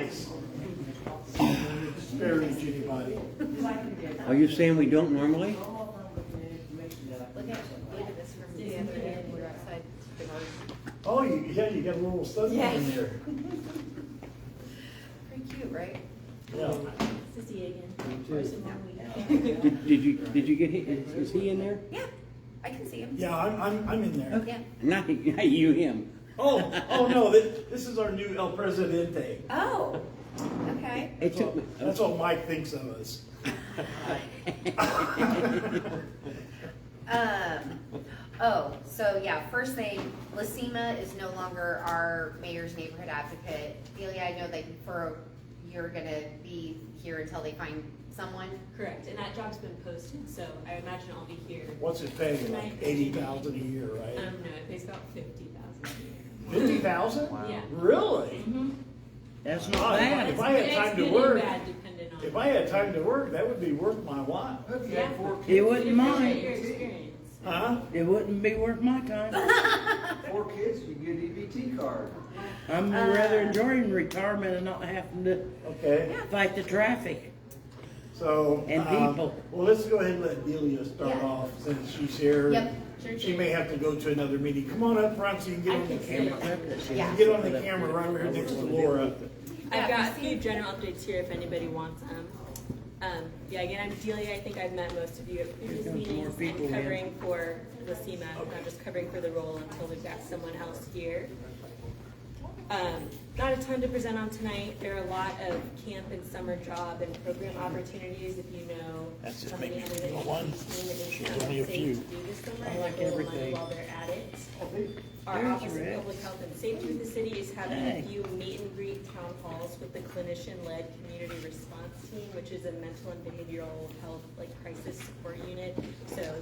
nice. Don't disparage anybody. Are you saying we don't normally? Look at this from the other end, we're outside the garden. Oh, yeah, you got a little study Yeah. in there. Pretty cute, right? Yeah. To see again. Did you get is he in there? Yeah, I can see him. Yeah, I'm in there. Yeah. Not you, him. Oh no, this is our new El Presidente. Oh, okay. It took me. That's what Mike thinks of us. So yeah, first thing, Lasima is no longer our mayor's neighborhood advocate. Delia, I know that you're gonna be here until they find someone. Correct, and that job's been posted, so I imagine I'll be here. What's it paying? Like 80,000 a year, right? No, it pays about 50,000 a year. 50,000? Yeah. Really? Mm-hmm. That's not bad. If I had time to It's work, good and bad depending on. if I had time to work, that would be worth my while. Yeah. It wouldn't Appreciate mind. your experience. Huh? It wouldn't be worth my time. 4 kids, you get EBT card. I'm rather enjoying retirement and not having to Okay. fight the traffic. So. And people. Well, let's go ahead and let Delia start Yeah. off since she's here. Yep. She may have to go to another meeting. Come on up front so you can get I on the can see camera. Yeah. Get on the camera right over here next to Laura. I've got a few general updates here if anybody wants them. Yeah, again, I'm Delia. I think I've met most of you at previous Here comes more meetings. people I'm in. covering for Lasima. I'm just covering for the role until we've got someone else here. Not a ton to present on tonight. There are a lot of camp and summer job and program opportunities. If you know That's just somebody making under the it one. team that is She's safe only a to few. do this summer, I like get a little everything. money while they're at it. Our There's Office of Rick. Public Health and Safety of the city is having Hey. a few meet and greet town halls with the clinician-led community response team, which is a mental and behavioral health crisis support unit. So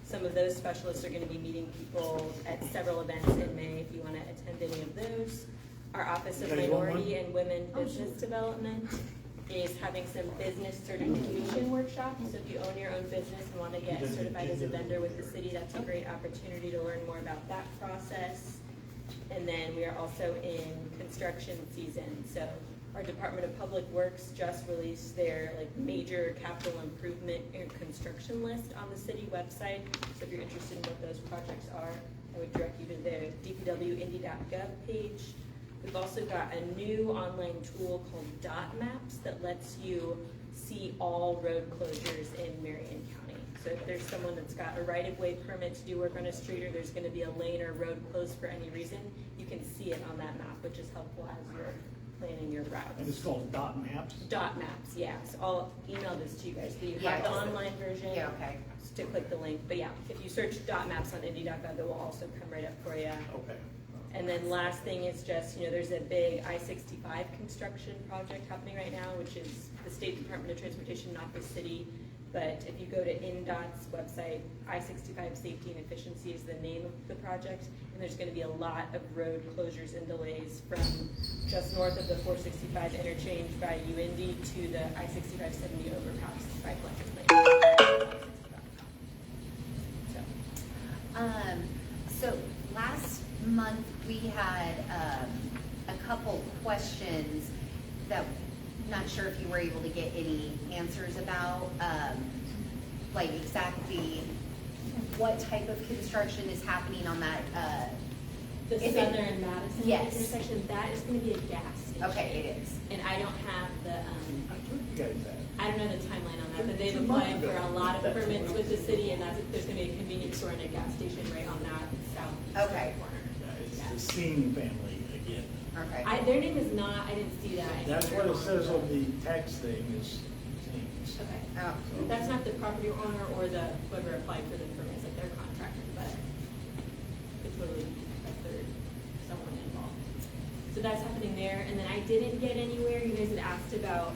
some of those specialists are going to be meeting people at several events in May if you want to attend any of those. Our Office of You guys want Minority one? and Women Business Development is having some business certification workshops. So if you own your own business and want to get certified as a vendor with the city, that's a great opportunity to learn more about that process. And then we are also in construction season. So our Department of Public Works just released their major capital improvement and construction list on the city website. So if you're interested in what those projects are, I would direct you to the dpwindy.gov page. We've also got a new online tool called Dot Maps that lets you see all road closures in Marion County. So if there's someone that's got a right-of-way permit to do work on a street, or there's gonna be a lane or road closed for any reason, you can see it on that map, which is helpful as you're planning your And it's routes. called Dot Maps. Dot Maps, yeah, so I'll email this to you guys, so you Yeah, have the I'll- online version. Yeah, okay. Just to click the link, but yeah, if you search Dot Maps on Indy.gov, it will also come right up for you. Okay. And then last thing is just, there's a big I-65 construction project happening right now, which is the State Department of Transportation, not the city. But if you go to INDOT's website, I-65 Safety and Efficiency is the name of the project. And there's gonna be a lot of road closures and delays from just north of the 465 interchange by UIndy to the I-65 70 overpass by Fletcher Lane. So last month we had a couple questions that I'm not sure if you were able to get any answers about, exactly what type of construction is happening on that. The If it- Southern Madison Yes. intersection, that is gonna be a gas station. Okay, it is. And I don't have the, I took you guys that. I don't know the timeline on that, but they've 2 months applied for ago. a lot of permits with the city, and there's gonna be a convenience store and a gas station right on that south Okay. corner. Yeah, it's the Seen family again. Okay. Their name is not, I didn't see that. That's what anywhere it says the- on the tax thing is Seen's. Okay. Oh, That's not the property owner or the, whoever applied for the permits, their contractor, but it's really a third, someone involved. So that's happening there, and then I didn't get anywhere, you guys had asked about,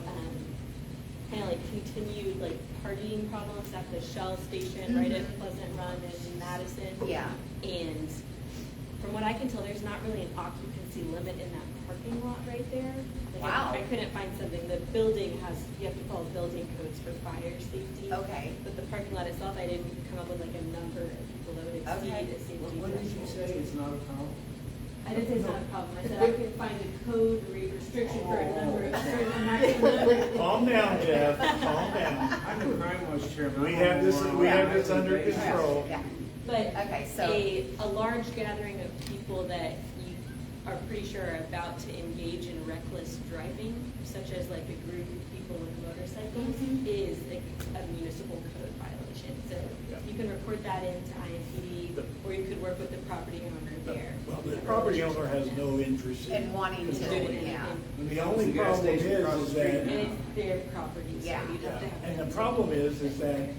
continued partying problems at the Shell station right at Pleasant Run in Madison. yeah. And from what I can tell, there's not really an occupancy limit in that parking lot right there. Wow. I couldn't find something. The building you have to follow building codes for fire safety. Okay. But the parking lot itself, I didn't come up with a number of people that would exceed Okay. a safety What did you threshold. say it's not a problem? I didn't say it's not a problem. I said I could find a code restriction for a number of Calm down, Jeff, calm down. I knew crime was chairman. We have this under control. Yeah, But Okay, so- a large gathering of people that you are pretty sure are about to engage in reckless driving, such as like a group of people with motorcycles, is a municipal code violation. So Yeah. you can report that into IMPD, or you could work with the property owner there. Well, the property owner has no interest in. and wanting to, Doing yeah. anything. The only The gas problem station across the is street that. And it's their property, so Yeah. you'd have to have. And the problem is that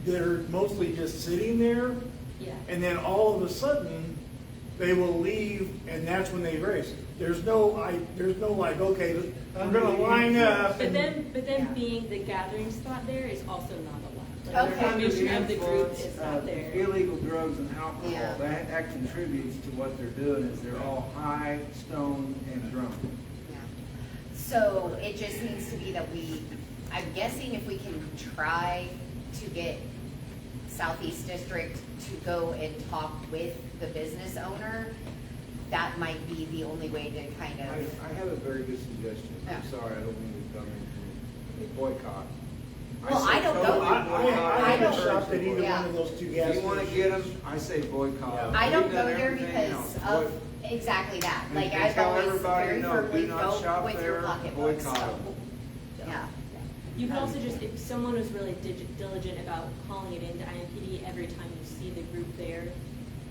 they're mostly just sitting there, Yeah. and then all of a sudden, they will leave, and that's when they race. There's no like, okay, I'm gonna line up. But and- then Yeah. being the gathering spot there is also not allowed. Like, Okay. the permission of the group is not there. Illegal drugs and alcohol, Yeah. that contributes to what they're doing, is they're all high, stoned, and drunk. Yeah. So it just needs to be that I'm guessing if we can try to get Southeast District to go and talk with the business owner, that might be the only way to kind of, I have a very good suggestion. I'm Yeah. sorry, I don't mean to come in a boycott. Well, I don't say go- totally boycott. I haven't don't- shopped at either Yeah. one of those two If gas you wanna stations. get them, I say boycott. I don't We've go done there everything because else. of exactly that. And Like you I've tell always everybody, very no, firmly do not go shop with your there, pocketbook, so. boycott. Yeah. You can also just, if someone was really diligent about calling it into IMPD every time you see the group there,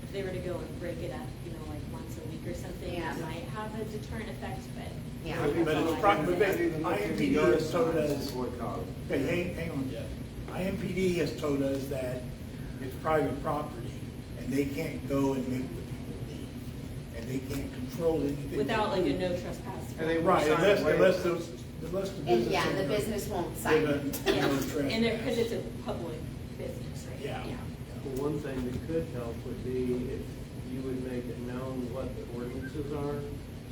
if they were to go and break it up, like once a week or something, Yeah. it might have a deterrent effect, but. Yeah. But it's probably, but I've even looked into IMPD yard has told signs us, and boycott. okay, hang on, Jeff. IMPD has told us that it's private property, and they can't go and make the people leave, and they can't control anything. Without like a no trespass. And they Right, sign unless waivers. the And business. yeah, the owner business won't sign give it. a Yeah. no trespass. And there, because it's a public business, right? Yeah. Well, one thing that could help would be if you would make it known what the ordinances are,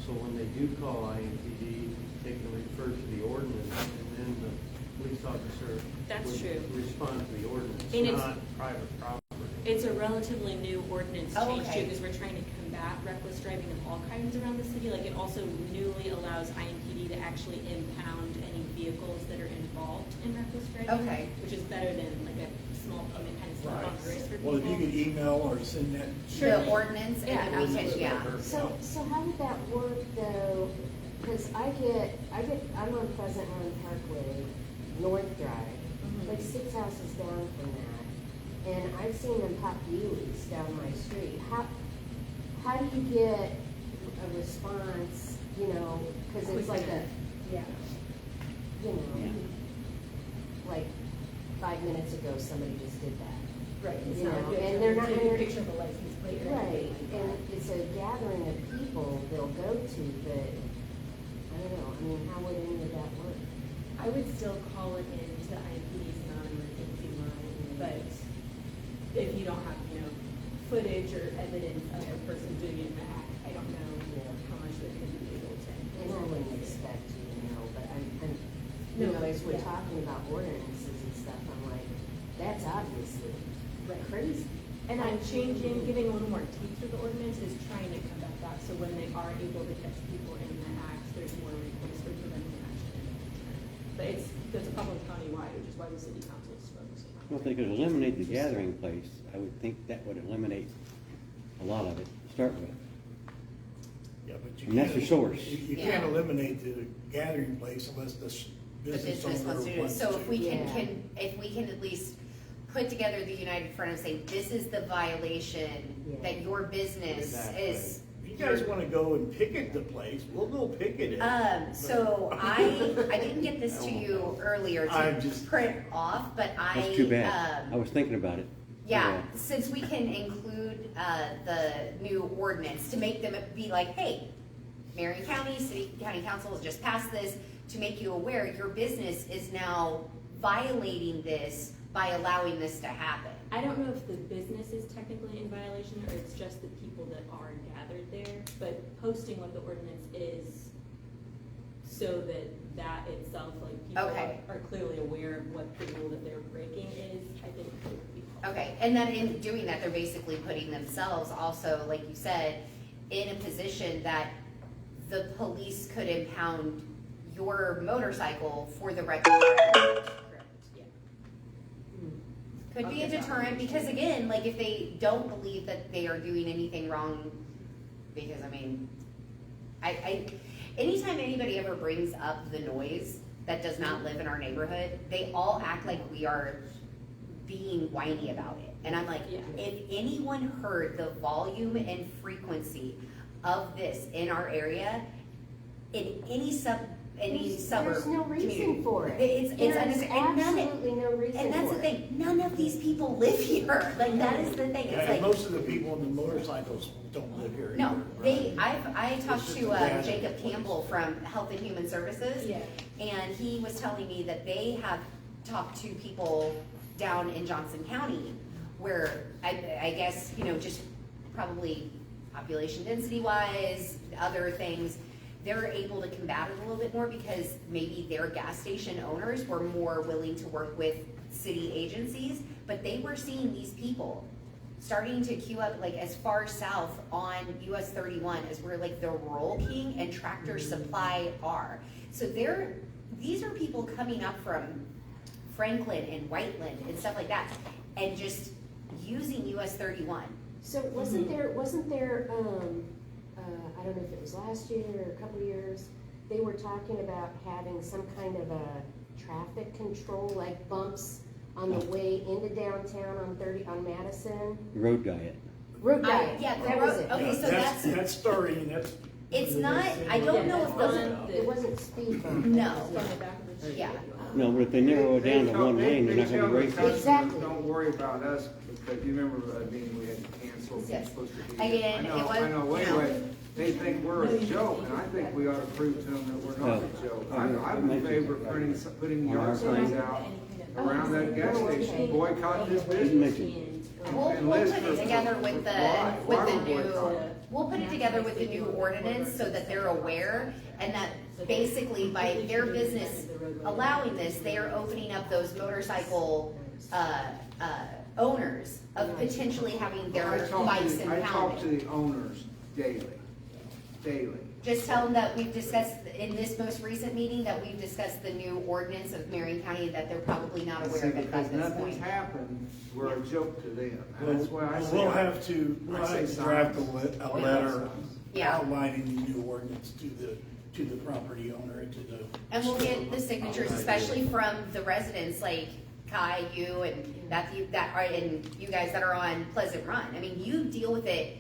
so when they do call IMPD, they can refer to the ordinance, and then the police officer That's would true. respond to the ordinance, And it's- not private property. It's a relatively new ordinance Oh, change okay. too, because we're trying to combat reckless driving of all kinds around the city. Like, it also newly allows IMPD to actually impound any vehicles that are involved in reckless driving. Okay. Which is better than like a small payment kind of slap on the wrist for people. Well, if you could email or send that. The ordinance, and Yeah, then we can, yeah. So how did that work though? Because I'm on Pleasant Run Parkway, North Drive, like 6 houses down from that. And I've seen them pop wheelies down my street. How do you get a response, because it's like Yeah. you know, like 5 minutes ago, somebody just did that. Right. You know, and they're not, Take a picture of a license plate or right, anything like and that. it's a gathering of people they'll go to, but I don't know, how would any of that work? I would still call it into IMPD's non-emergency line, but if you don't have, footage or evidence of a person doing it in the act, I don't know how much they're gonna be able to. And I wouldn't expect you to know, but No, as we're yeah. talking about ordinances and stuff, I'm like, that's obviously Right. crazy. And then changing, giving a little more teeth to the ordinance is trying to combat that, so when they are able to catch people in the act, there's more recourse for preventive action in the future. But it's a problem countywide, which is why the city council is focusing on it. Well, if they could eliminate the gathering place, I would think that would eliminate a lot of it to start with. Yeah, but you And that's can't- your source. You Yeah. can't eliminate the gathering place unless the The business business owner wants to do it. wants So if we to. Yeah. if we can at least put together the united front and say, this is the violation Yeah. that your business is. If you guys wanna go and picket the place, we'll go picket it. So I didn't get this to you earlier I'm to just- print off, but That's too bad. I was thinking about it. Too Yeah, bad. since we can include, the new ordinance to make them be like, hey, Marion County, County Council has just passed this to make you aware your business is now violating this by allowing this to happen. I don't know if the business is technically in violation or it's just the people that are gathered there, but posting what the ordinance is so that itself, like people Okay. are clearly aware of what the rule that they're breaking is, I think would be helpful. Okay, and then in doing that, they're basically putting themselves also, like you said, in a position that the police could impound your motorcycle for the register. Correct, yeah. Could be a deterrent, because again, like if they don't believe that they are doing anything wrong, because I mean, anytime anybody ever brings up the noise that does not live in our neighborhood, they all act like we are being whiny about it. And I'm like, Yeah. if anyone heard the volume and frequency of this in our area, in any suburb There's no reason community, for it. It's There's and none of- absolutely no reason for it. and that's the thing, none of these people live here. Like, that is the thing. It's And like, most of the people on the motorcycles don't live here. no, either, right? I talked It's to just a bad Jacob place. Campbell from Health and Human Services. Yeah. And he was telling me that they have talked to people down in Johnson County where I guess, just probably population density wise, other things, they're able to combat it a little bit more because maybe their gas station owners were more willing to work with city agencies, but they were seeing these people starting to queue up like as far south on US 31 as where like the Roll King and Tractor Supply are. So these are people coming up from Franklin and Whiteland and stuff like that, and just using US 31. So wasn't there, I don't know if it was last year or a couple of years, they were talking about having some kind of a traffic control, like bumps on the way into downtown on Madison? Road diet. Road diet, yeah, that was it. okay, so That's starting, that's. It's not, I don't know if Yeah, those, that's It wasn't speed bump. No. It's on the back of the street. Yeah. No, but if they narrow it down to one lane, they're not gonna be They racing. tell the Exactly. customers, don't worry about us, because you remember, Dean, we had to cancel. we were Yes. supposed to be- Again, I know, it was- I know, wait, you know. wait, they think we're a joke, and I think we ought to prove to them that we're not a joke. I'm in favor of putting yard signs out around that gas station, boycott this Didn't business. mention. we'll And put list it for- together with why? the Why would new, boycott? we'll put it together with the new ordinance so that they're aware, and that basically by their business allowing this, they are opening up those motorcycle, owners of potentially having their I bikes talk to impounded. the owners daily. Just tell them that we've discussed, in this most recent meeting, that we've discussed the new ordinance of Marion County, that they're probably not aware See, of it by because this nothing's point. happened, we're a joke to them. And that's why I say. We'll have to draft a signs. letter Yeah. outlining the new ordinance to the property owner and to the. And we'll get the signatures, especially from the residents, like Kai, you, and Matthew, and you guys that are on Pleasant Run. I mean, you deal with it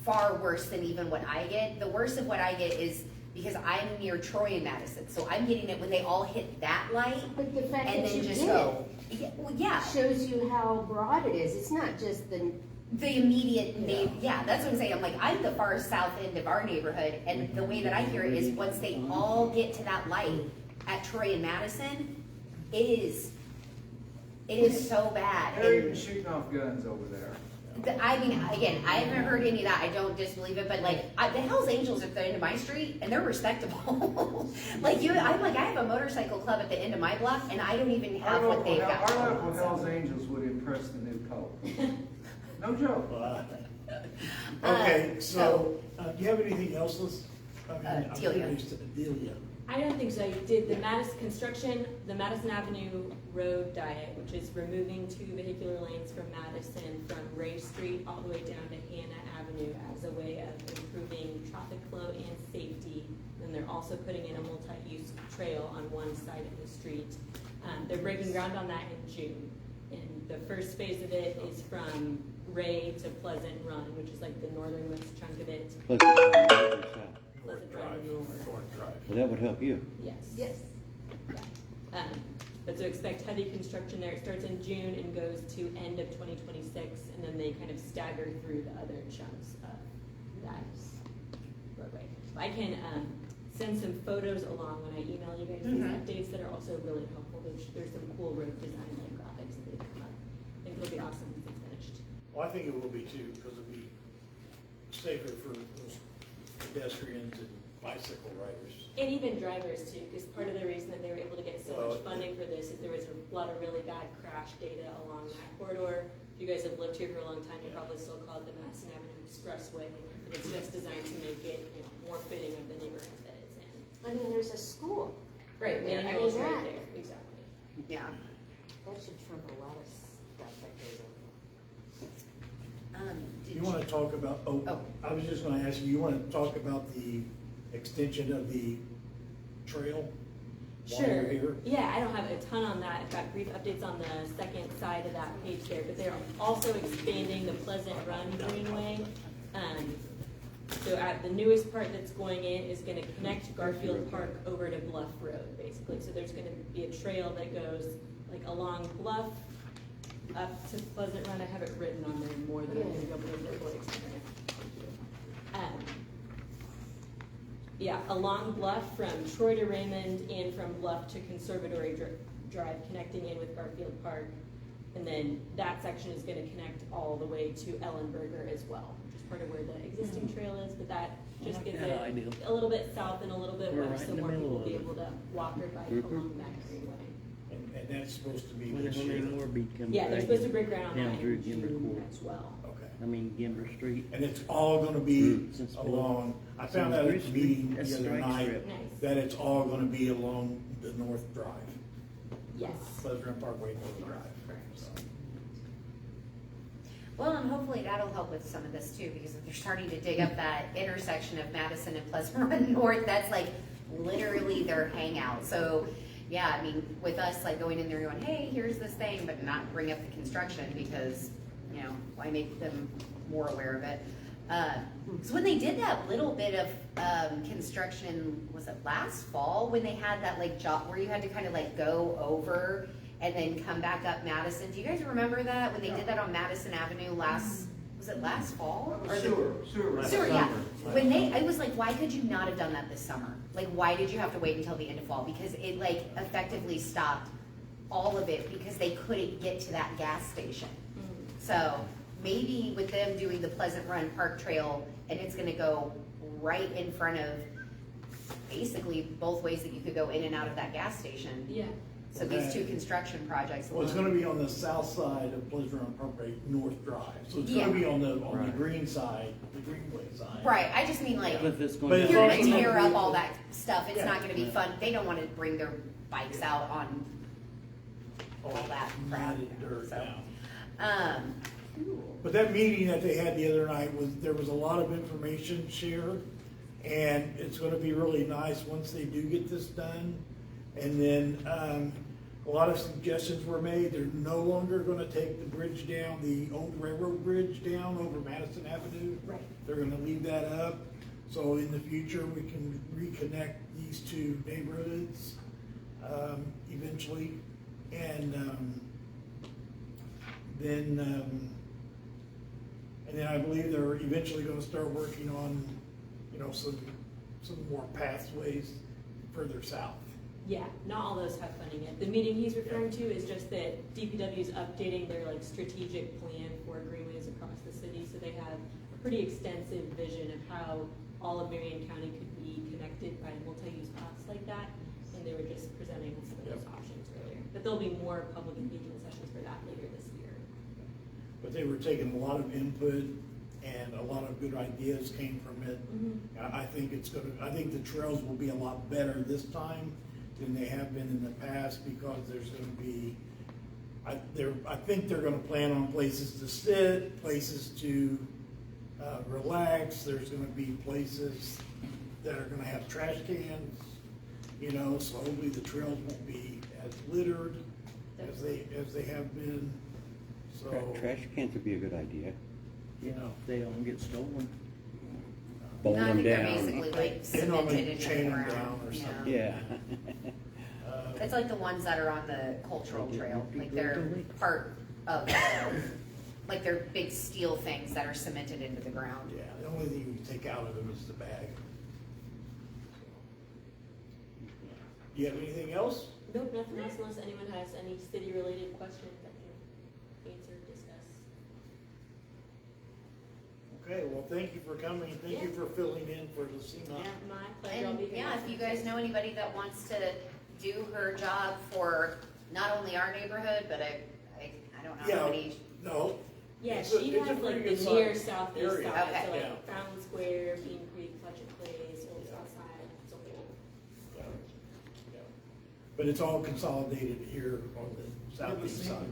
far worse than even what I get. The worst of what I get is because I'm near Troy and Madison, so I'm getting it when they all hit that light But the fact and that you then just did go. Yeah, well, yeah, shows you how broad it is. It's not just the, the immediate yeah, that's what I'm saying. I'm like, I'm the far south end of our neighborhood, and the way that I hear it is once they all get to that light at Troy and Madison, it is so bad. They're And even shooting off guns over there. I mean, again, I haven't heard any of that. I don't disbelieve it, but like, the Hell's Angels are at the end of my street, and they're respectable. I'm like, I have a motorcycle club at the end of my block, and I don't even have what they've got. Our local Hells Angels would impress the new pope. No joke. Okay, so, do you have anything else, Liz? I mean, I'm Delia. curious to Delia. I don't think so. You did the Madison Avenue Road Diet, which is removing 2 vehicular lanes from Madison from Ray Street all the way down to Hannah Avenue as a way of improving traffic flow and safety. And they're also putting in a multi-use trail on one side of the street. They're breaking ground on that in June. And the first phase of it is from Ray to Pleasant Run, which is like the northernmost chunk of it. Plus, it's on the south. Pleasant Drive north. Drive. So that would help you. Yes. yes. Yeah. But so expect heavy construction there. It starts in June and goes to end of 2026, and then they kind of stagger through the other chunks of that roadway. I can send some photos along when I email you guys these updates that are also really helpful. There's some cool road design like graphics that they've come up. I think it'll be awesome when it's finished. Well, I think it will be too, because it'll be safer for those pedestrians and bicycle riders. And even drivers too, because part of the reason that they were able to get so Well, much funding for this is there was a lot of really bad crash data along that corridor. If you guys have lived here for a long time, you probably still call it the Madison Avenue Expressway. And it's just designed to make it more fitting of the neighborhood that it's in. I mean, there's a school Right, there. I manuals mean, right there, exactly. yeah. That should trump a lot of stuff that goes on. Did You wanna talk about, Oh. I was just gonna ask you, you wanna talk about the extension of the trail? While you're Sure. here? Yeah, I don't have a ton on that. I've got brief updates on the second side of that page there, but they're also expanding the Pleasant Run Greenway. So at the newest part that's going in is gonna connect Garfield Park over to Bluff Road, basically. So there's gonna be a trail that goes like along Bluff up to Pleasant Run. I have it written on there more than I'm gonna go over the full extent. Yeah, along Bluff from Troy to Raymond and from Bluff to Conservatory Drive, connecting in with Garfield Park. And then that section is gonna connect all the way to Ellenberger as well, which is part of where the existing trail is, but that just like gives that it idea. a little bit south and a little bit We're west, right so in the more people middle will be of it. able to walk or bike Mhm. along that greenway. And that's supposed to be When this year? more beat comes Yeah, they're back supposed to break ground on down that through in Gimber June Court. as well. Okay. I mean, Gimber Street. And it's all gonna be Since along, I so found out at Bruce the Street, meeting that's the other strike night, strip. Nice. that it's all gonna be along the North Drive, Yes. Pleasant Run Parkway North Drive. Correct. So, Well, and hopefully that'll help with some of this too, because if they're starting to dig up that intersection of Madison and Pleasant Run North, that's like literally their hangout. So, yeah, I mean, with us like going in there going, hey, here's this thing, but not bring up the construction because, you know, why make them more aware of it? So when they did that little bit of construction, was it last fall, when they had that like job where you had to kind of like go over and then come back up Madison? Do you guys remember that, when they did that on Madison Avenue was it last fall? Or the- Sewer. Sewer, yeah. When I was like, why could you not have done that this summer? Like, why did you have to wait until the end of fall? Because it like effectively stopped all of it because they couldn't get to that gas station. So maybe with them doing the Pleasant Run Park Trail, and it's gonna go right in front of basically both ways that you could go in and out of that gas station. Yeah. So these two construction projects. Well, it's gonna be on the south side of Pleasant Run Parkway North Drive, so it's Yeah. gonna be on the Right. green side, the greenway side. Right, I just mean like, But if it's But going it's you're also gonna gonna tear be- up all that stuff, it's Yeah. not gonna be fun, they don't wanna bring their bikes out on all that crap. Matted dirt So, down. Cool. But that meeting that they had the other night there was a lot of information shared, and it's gonna be really nice once they do get this done. And then, a lot of suggestions were made, they're no longer gonna take the bridge down, the old railroad bridge down over Madison Avenue. Right. They're gonna leave that up, so in the future, we can reconnect these two neighborhoods, eventually. And, then I believe they're eventually gonna start working on, some more pathways further south. Yeah, not all those have funding yet. The meeting he's referring to is just that DPW is updating their like strategic plan for greenways across the city. So they have a pretty extensive vision of how all of Marion County could be connected by multi-use paths like that. And they were just presenting some of those options earlier. But there'll be more public engagement sessions for that later this year. But they were taking a lot of input, and a lot of good ideas came from it. I think I think the trails will be a lot better this time than they have been in the past, because there's gonna be, I think they're gonna plan on places to sit, places to relax. There's gonna be places that are gonna have trash cans, so hopefully the trails won't be as littered as they have been. So, Trash cans would be a good idea. You know, if they don't get stolen. Bowl No, I them think they're down. basically like They normally cemented into chain the 'em ground. down or Yeah. something. Yeah. It's like the ones that are on the cultural trail, like they're part of, like they're big steel things that are cemented into the ground. Yeah, the only thing you take out of them is the bag. Do you have anything else? Nope, nothing else unless anyone has any city-related questions that can answer, discuss. Okay, well, thank you for coming, thank you for filling in for Lucina. Yeah. My pleasure. I'll And be here yeah, next if you Wednesday. guys know anybody that wants to do her job for not only our neighborhood, but I don't know how Yeah, many. no. Yeah, It's a- she it's a has pretty like the good near size southeast area. side, Okay. so like Yeah. Fountain Square, Bean Creek, Fletcher Place, Old South Side, it's a whole. Yeah. but it's all consolidated here on the southeast side.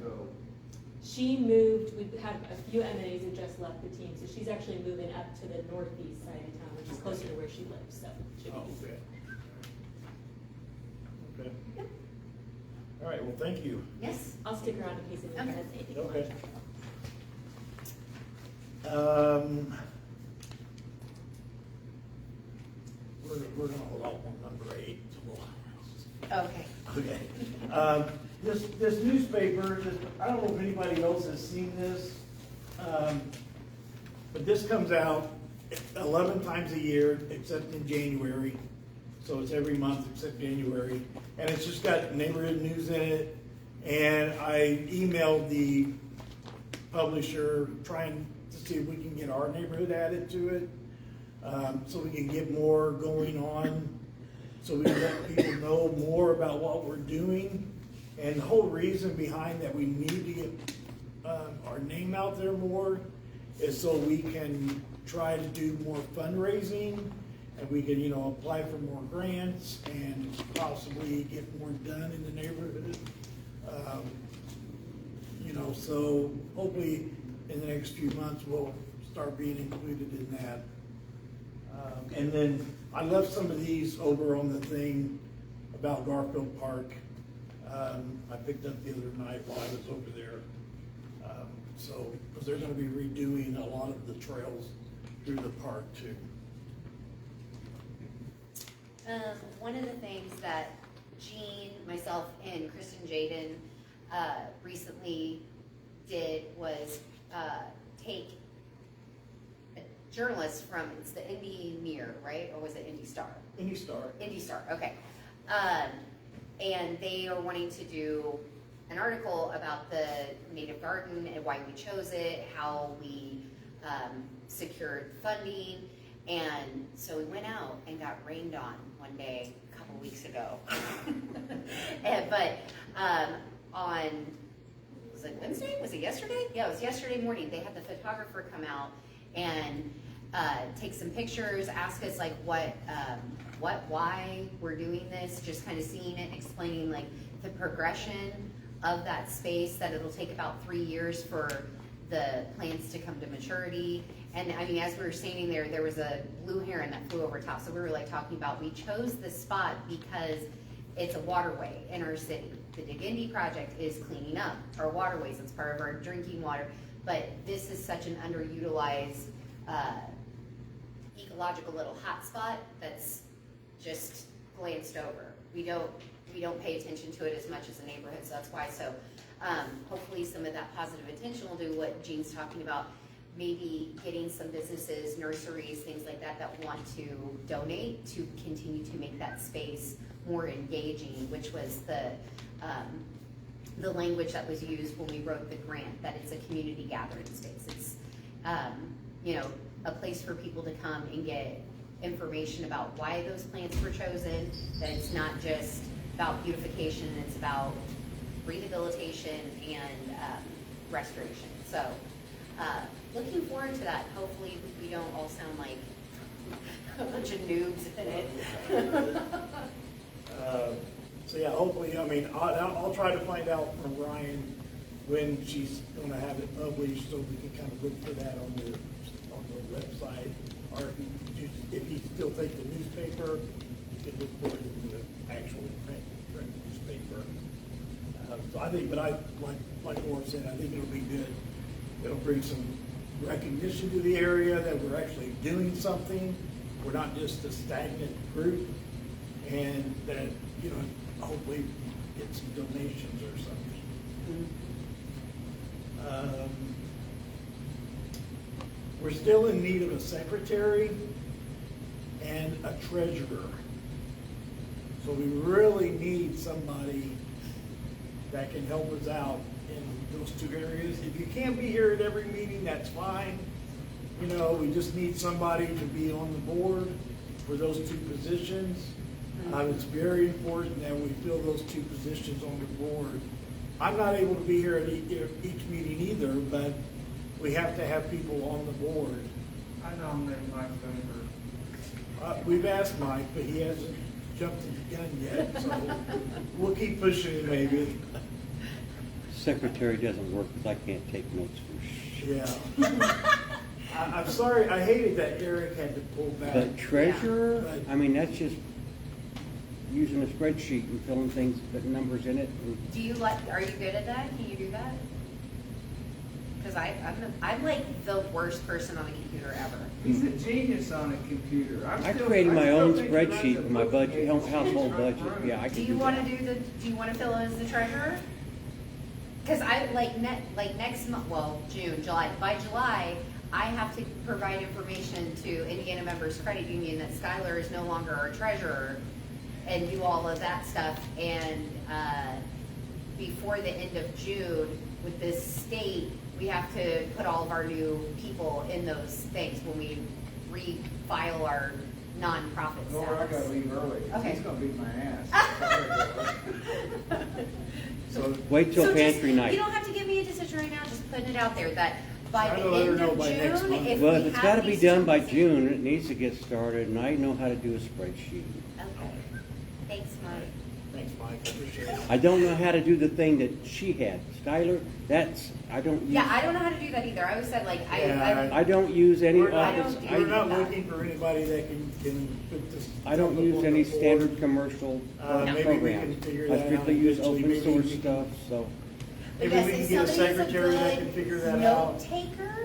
She moved, we had a few M&As who just left the team, so she's actually moving up to the northeast side of town, which is closer to where she lives, so. should be Oh, easy. okay. Okay. All right, well, thank you. Yes? I'll stick around in case anyone Okay. has anything. Okay. We're gonna hold off on number 8 till we'll. Okay. Okay. This newspaper, I don't know if anybody else has seen this, but this comes out 11 times a year, except in January. So it's every month except January. And it's just got neighborhood news in it. And I emailed the publisher trying to see if we can get our neighborhood added to it, so we can get more going on, so we can let people know more about what we're doing. And the whole reason behind that we need to get our name out there more is so we can try to do more fundraising, and we can, apply for more grants and possibly get more done in the neighborhood. So hopefully in the next few months, we'll start being included in that. And then I left some of these over on the thing about Garfield Park. I picked up the other night while I was over there. Because they're gonna be redoing a lot of the trails through the park too. One of the things that Jean, myself, and Kristen Jaden recently did was take a journalist from, it's the Indy Mirror, right? Or was it Indy Star? Indy Star. Indy Star, okay. And they are wanting to do an article about the native garden and why we chose it, how we secured funding. And so we went out and got rained on one day a couple weeks ago. But on, was it Wednesday? Was it yesterday? Yeah, it was yesterday morning. They had the photographer come out and take some pictures, ask us like why we're doing this, just kind of seeing it, explaining like the progression of that space, that it'll take about 3 years for the plants to come to maturity. And I mean, as we were standing there, there was a blue heron that flew over top. So we were like talking about, we chose this spot because it's a waterway in our city. The Dig Indy project is cleaning up our waterways. It's part of our drinking water. But this is such an underutilized ecological little hotspot that's just glanced over. We don't pay attention to it as much as a neighborhood, so that's why. So hopefully some of that positive attention will do what Jean's talking about, maybe getting some businesses, nurseries, things like that, that want to donate to continue to make that space more engaging, which was the language that was used when we wrote the grant, that it's a community gathering space. It's a place for people to come and get information about why those plants were chosen, that it's not just about beautification, it's about rehabilitation and restoration. So looking forward to that. Hopefully we don't all sound like a bunch of noobs in it. So yeah, hopefully, I mean, I'll try to find out from Ryan when she's gonna have it published, so we can kind of look for that on the website, or if you still take the newspaper, you can look for it in the actual print newspaper. So I think, but like Laura said, I think it'll be good. It'll bring some recognition to the area that we're actually doing something. We're not just a stagnant group, and that, hopefully get some donations or something. We're still in need of a secretary and a treasurer. So we really need somebody that can help us out in those two areas. If you can't be here at every meeting, that's fine. We just need somebody to be on the board for those two positions. It's very important that we fill those two positions on the board. I'm not able to be here at each meeting either, but we have to have people on the board. I nominate Mike Bender. We've asked Mike, but he hasn't jumped the gun yet, so we'll keep pushing it maybe. Secretary doesn't work because I can't take notes for Yeah. I'm sorry, I hated that Eric had to pull back. But treasurer, Yeah. I mean, that's just using a spreadsheet and filling things, putting numbers in it. and- Do you are you good at that? Can you do that? Because I'm like the worst person on a computer ever. He's a genius on a computer. I created my own still think he spreadsheet runs for my a budget, bookkeeping household system budget. right Yeah, I Do can you do want that. to do you want to fill in as the treasurer? Because I like next month, well, June, July, by July, I have to provide information to Indiana Members Credit Union that Skylar is no longer our treasurer and do all of that stuff. And before the end of June, with this state, we have to put all of our new people in those things when we refile our nonprofit Or I gotta status. leave early, 'cause Okay. he's gonna beat my ass. So, Wait till So pantry You night. don't have to give me a decision right now, just putting it out there that by Try the to let her end know of by next June, month. if Well, we if it's have gotta be these done by two June, it needs to get started, and I know how to do a spreadsheet. Okay, thanks, Mike. Thanks, Mike, I appreciate it. I don't know how to do the thing that she had. Skylar, I don't use. Yeah, I don't know how to do that either. I always said like, Yeah, I don't use any We're not, office. don't we're do not that. looking for anybody that can put this. I don't use any standard commercial Maybe we programs. can figure I that strictly out use eventually. open Maybe source we can- stuff, so. Maybe Yes, we can if get a somebody's secretary that good can figure that note out. taker,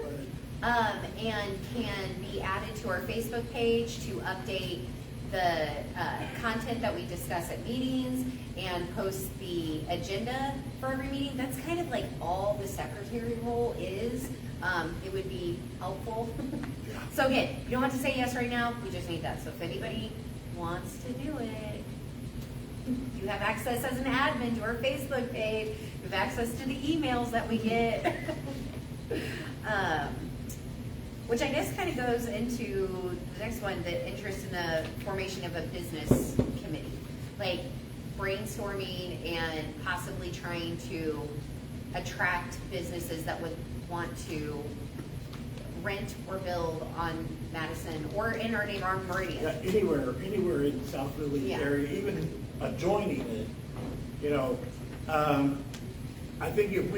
and can be added to our Facebook page to update the content that we discuss at meetings and post the agenda for every meeting. That's kind of like all the secretary role is. It would be helpful. So again, you don't have to say yes right now, we just need that. So if anybody wants to do it, you have access as an admin to our Facebook page, you have access to the emails that we get. Which I guess kind of goes into the next one, the interest in the formation of a business committee. Like brainstorming and possibly trying to attract businesses that would want to rent or build on Madison or in our neighbor, Yeah, Meridian. anywhere in South Philly Yeah. area, even adjoining it, you know. I think if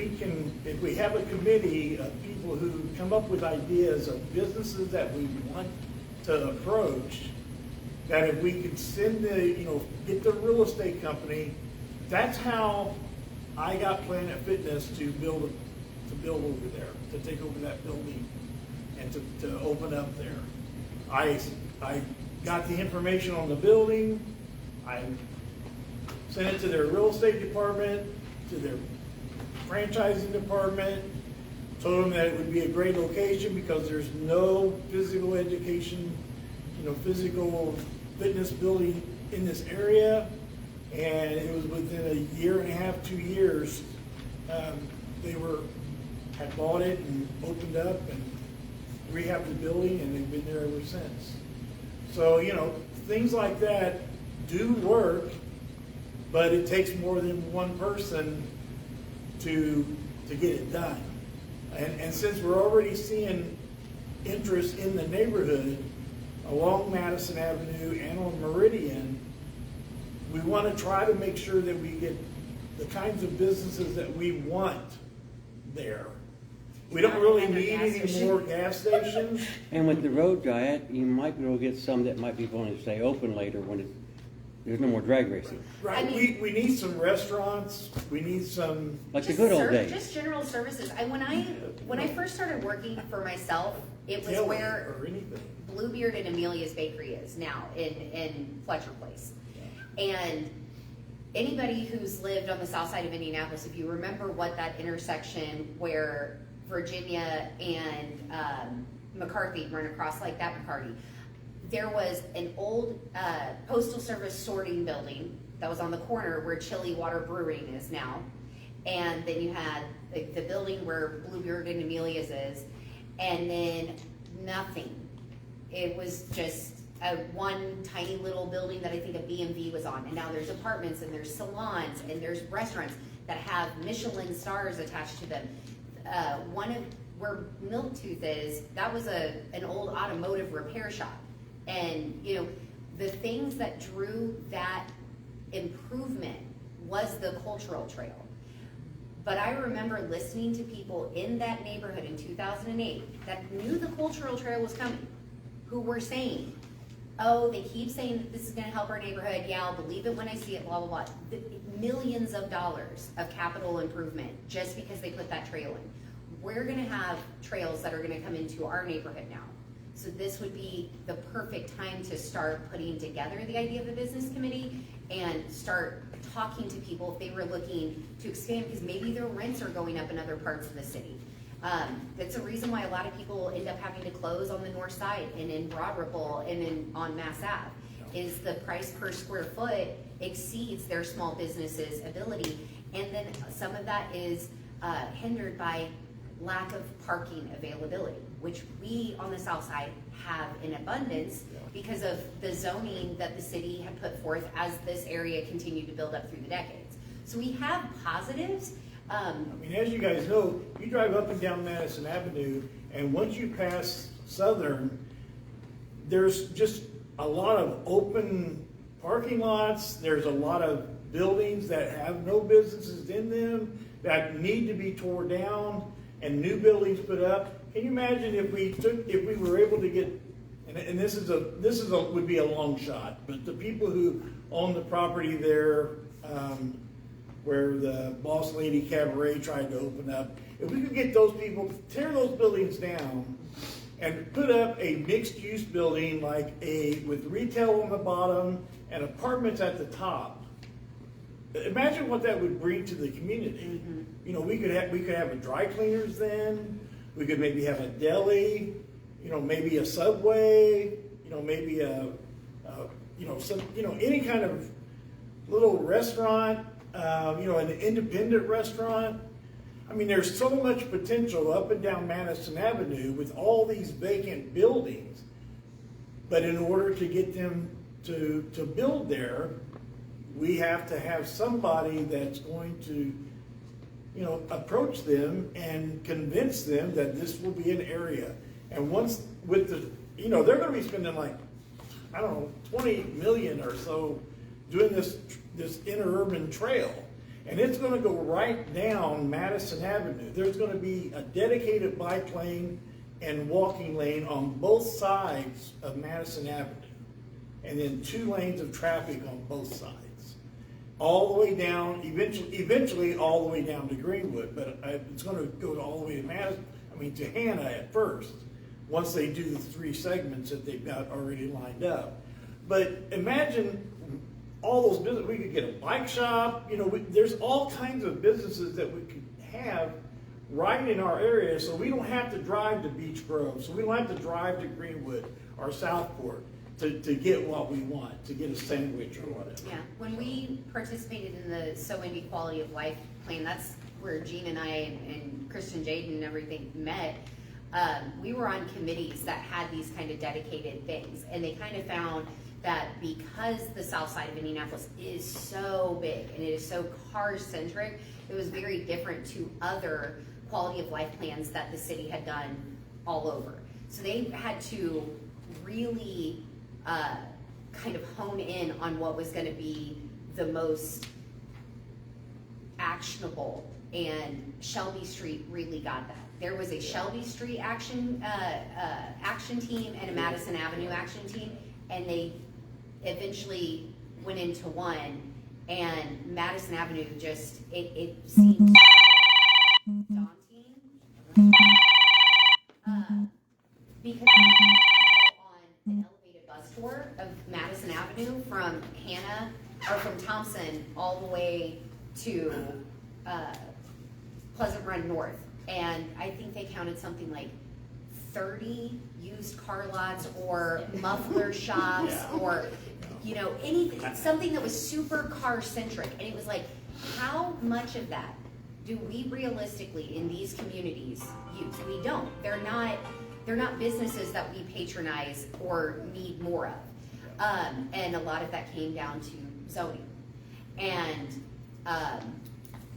we have a committee of people who come up with ideas of businesses that we want to approach, that if we could send get the real estate company, that's how I got Planet Fitness to build over there, to take over that building and to open up there. I got the information on the building, I sent it to their real estate department, to their franchising department, told them that it would be a great location because there's no physical education, physical fitness building in this area. And it was within a year and a half, 2 years, they had bought it and opened up and rehabbed the building, and they've been there ever since. So, things like that do work, but it takes more than one person to get it done. And since we're already seeing interest in the neighborhood along Madison Avenue and on Meridian, we want to try to make sure that we get the kinds of businesses that we want there. We don't really need any more gas stations. And with the road diet, you might be able to get some that might be willing to stay open later when there's no more drag racing. Right, we need some restaurants, we need some, Like the Just good old days. Just general services. When I first started working for myself, it was tailgate where or anything. Bluebeard and Amelia's Bakery is now in Fletcher Place. And anybody who's lived on the south side of Indianapolis, if you remember what that intersection where Virginia and McCarthy run across, like that McCarthy, there was an old postal service sorting building that was on the corner where Chili Water Brewing is now. And then you had the building where Bluebeard and Amelia's is, and then nothing. It was just one tiny little building that I think a B&B was on. And now there's apartments and there's salons and there's restaurants that have Michelin stars attached to them. One of where Milktooth is, that was an old automotive repair shop. And, The things that drew that improvement was the cultural trail. But I remember listening to people in that neighborhood in 2008 that knew the cultural trail was coming, who were saying, oh, they keep saying that this is gonna help our neighborhood, yeah, I'll believe it when I see it, blah, blah, blah. Millions of dollars of capital improvement just because they put that trail in. We're gonna have trails that are gonna come into our neighborhood now. So this would be the perfect time to start putting together the idea of a business committee and start talking to people if they were looking to expand, because maybe their rents are going up in other parts of the city. That's a reason why a lot of people end up having to close on the north side and in Broad Ripple and on Mass Ave, is the price per square foot exceeds their small businesses' ability. And then some of that is hindered by lack of parking availability, which we on the south side have in abundance because of the zoning that the city had put forth as this area continued to build up through the decades. So we have positives. I mean, as you guys know, you drive up and down Madison Avenue, and once you pass Southern, there's just a lot of open parking lots. There's a lot of buildings that have no businesses in them that need to be torn down and new buildings put up. Can you imagine if we were able to get, and this would be a long shot, but the people who own the property there, where the Boss Lady Cabaret tried to open up, if we could get those people, tear those buildings down and put up a mixed-use building with retail on the bottom and apartments at the top. Imagine what that would bring to the community. Mm-hmm. You know, we could have a dry cleaners then. We could maybe have a deli. You know, maybe a Subway. You know, maybe any kind of little restaurant. An independent restaurant. I mean, there's so much potential up and down Madison Avenue with all these vacant buildings. But in order to get them to build there, we have to have somebody that's going to, approach them and convince them that this will be an area. And once with they're going to be spending $20 million or so doing this interurban trail. And it's going to go right down Madison Avenue. There's going to be a dedicated bike lane and walking lane on both sides of Madison Avenue. And then 2 lanes of traffic on both sides. All the way down, eventually all the way down to Greenwood, but it's going to go all the way to Hannah at first, once they do the 3 segments that they've got already lined up. But imagine all those businesses. We could get a bike shop, there's all kinds of businesses that we could have right in our area, so we don't have to drive to Beach Grove, so we don't have to drive to Greenwood or Southport to get what we want, to get a sandwich or whatever. Yeah, when we participated in the So Indy Quality of Life plan, that's where Gene and I and Kristen Jaden and everything met. We were on committees that had these kind of dedicated things, and they kind of found that because the south side of Indianapolis is so big and it is so car-centric, it was very different to other quality of life plans that the city had done all over. So they had to really kind of hone in on what was going to be the most actionable, and Shelby Street really got that. There was a Shelby Street action team and a Madison Avenue action team, and they eventually went into one, and Madison Avenue just, it seemed daunting. Because on an elevated bus tour of Madison Avenue from Thompson all the way to Pleasant Run North. And I think they counted something like 30 used car lots or muffler shops or, anything, something that was super car centric. And it was like, how much of that do we realistically in these communities use? We don't. They're not businesses that we patronize or need more of. And a lot of that came down to zoning. And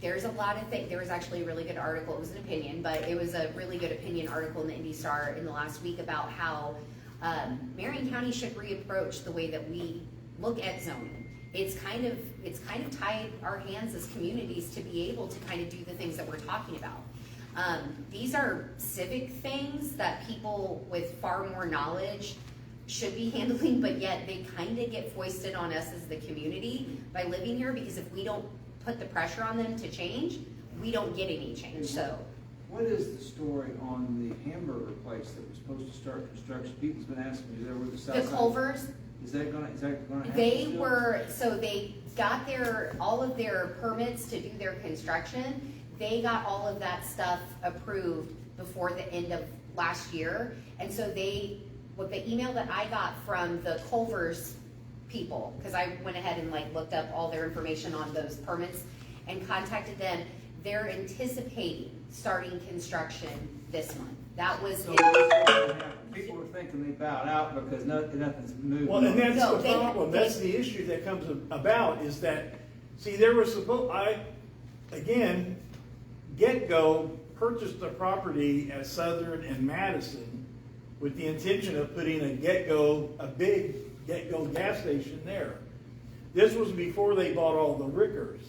there's a lot of things. There was actually a really good article. It was an opinion, but it was a really good opinion article in the Indy Star in the last week about how Marion County should reapproach the way that we look at zoning. It's kind of tied our hands as communities to be able to kind of do the things that we're talking about. These are civic things that people with far more knowledge should be handling, but yet they kind of get foisted on us as the community by living here, because if we don't put the pressure on them to change, we don't get any change, so. What is the story on the hamburger place that was supposed to start construction? People's been asking me, is that where the south The side? Culvers, Is that gonna happen? they still? were, so they got all of their permits to do their construction. They got all of that stuff approved before the end of last year. And so with the email that I got from the Culvers people, because I went ahead and looked up all their information on those permits and contacted them, they're anticipating starting construction this month. That was. So what's gonna happen? People were thinking they bowed out because nothing's moving. Well, and that's No, the they- problem, that's the issue that comes about, is that, see, there was Get-Go purchased the property at Southern and Madison with the intention of putting a big Get-Go gas station there. This was before they bought all the Rickers.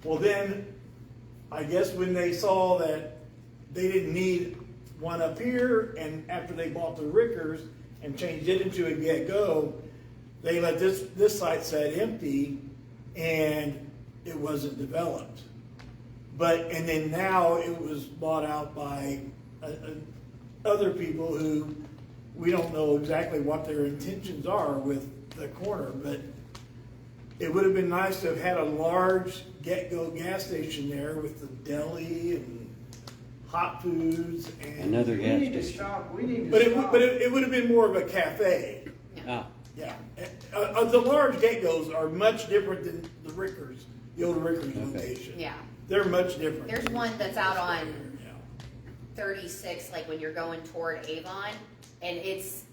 Well then, I guess when they saw that they didn't need one up here, and after they bought the Rickers and changed it into a Get-Go, they let this site sit empty, and it wasn't developed. And then now it was bought out by other people who, we don't know exactly what their intentions are with the corner, but it would have been nice to have had a large Get-Go gas station there with the deli and hot foods and. Another We gas need to station. stop, we need But to stop. it would have been more of a cafe. Ah, Yeah. The large Get-Go's are much different than the Rickers, the old Rickers location. Yeah, They're much different. there's one that's out on Yeah. 36, when you're going toward Avon, and it's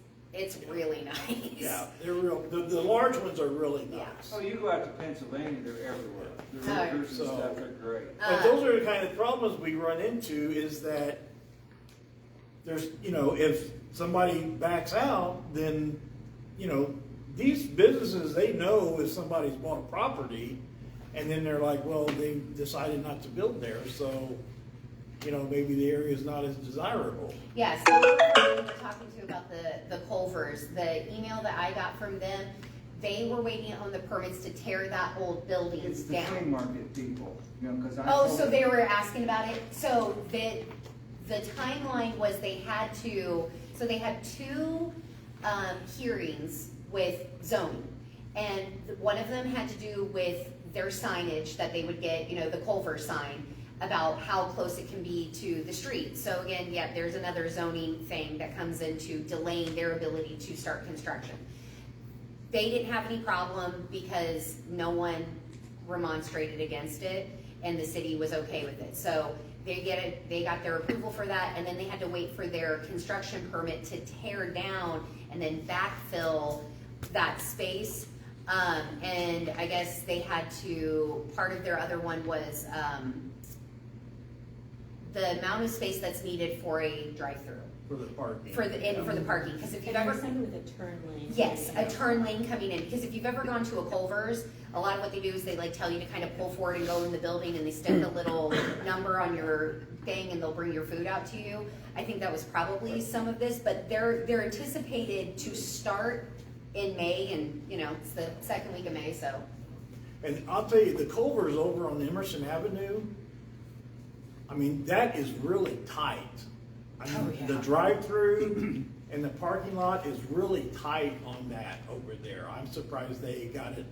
really nice. Yeah, they're real, the large ones are really Yeah. nice. Oh, you go out to Pennsylvania, they're everywhere. The Oh. Rickers and So- stuff, they're great. But those are the kind of problems we run into, is that there's, if somebody backs out, then, these businesses, they know if somebody's bought a property, and then they're like, well, they decided not to build there, so, maybe the area is not as desirable. Yeah, so we were talking to about the Culvers, the email that I got from them, they were waiting on the permits to tear that old building It's the down. flea market people, because I. Oh, told so them- they were asking about it. So the timeline was they had two hearings with zoning. And one of them had to do with their signage that they would get, the Culver sign, about how close it can be to the street. So again, yeah, there's another zoning thing that comes into delaying their ability to start construction. They didn't have any problem because no one remonstrated against it, and the city was okay with it. So they got their approval for that, and then they had to wait for their construction permit to tear down and then backfill that space. And I guess they had to, part of their other one was the amount of space that's needed for a drive-through, For the parking. for the parking, because if you've And ever. you're saying with a turn lane. Yes, a turn lane coming in, because if you've ever gone to a Culver's, a lot of what they do is they tell you to kind of pull forward and go in the building, and they stick a little number on your thing and they'll bring your food out to you. I think that was probably some of this, but they're anticipated to start in May, and it's the second week of May, so. And I'll tell you, the Culver's over on Emerson Avenue, that is really tight. The drive-through and the parking lot is really tight on that over there. I'm surprised they got it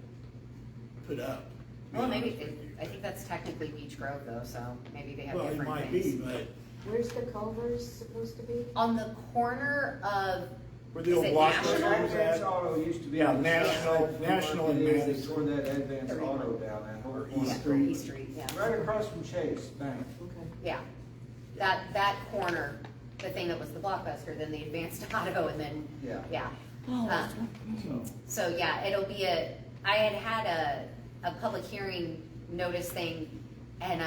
put up. Well, I think that's technically Beach Grove though, so maybe they have Well, it different might things. be, but Where's the Culvers supposed to be? On the corner of, where the Is old it Blockbuster National? was Advance at. Auto used to be. Yeah, on the National- south side. National and What it is, Madison. They tore that Advance Auto down, that whole Or corner. East Street. East Street, yeah. Right across from Chase Bank. Okay. Yeah, that corner, the thing that was the Blockbuster, then the Advanced Auto, and then, Yeah. yeah. So, So, yeah, it'll be I had a public hearing notice thing, and,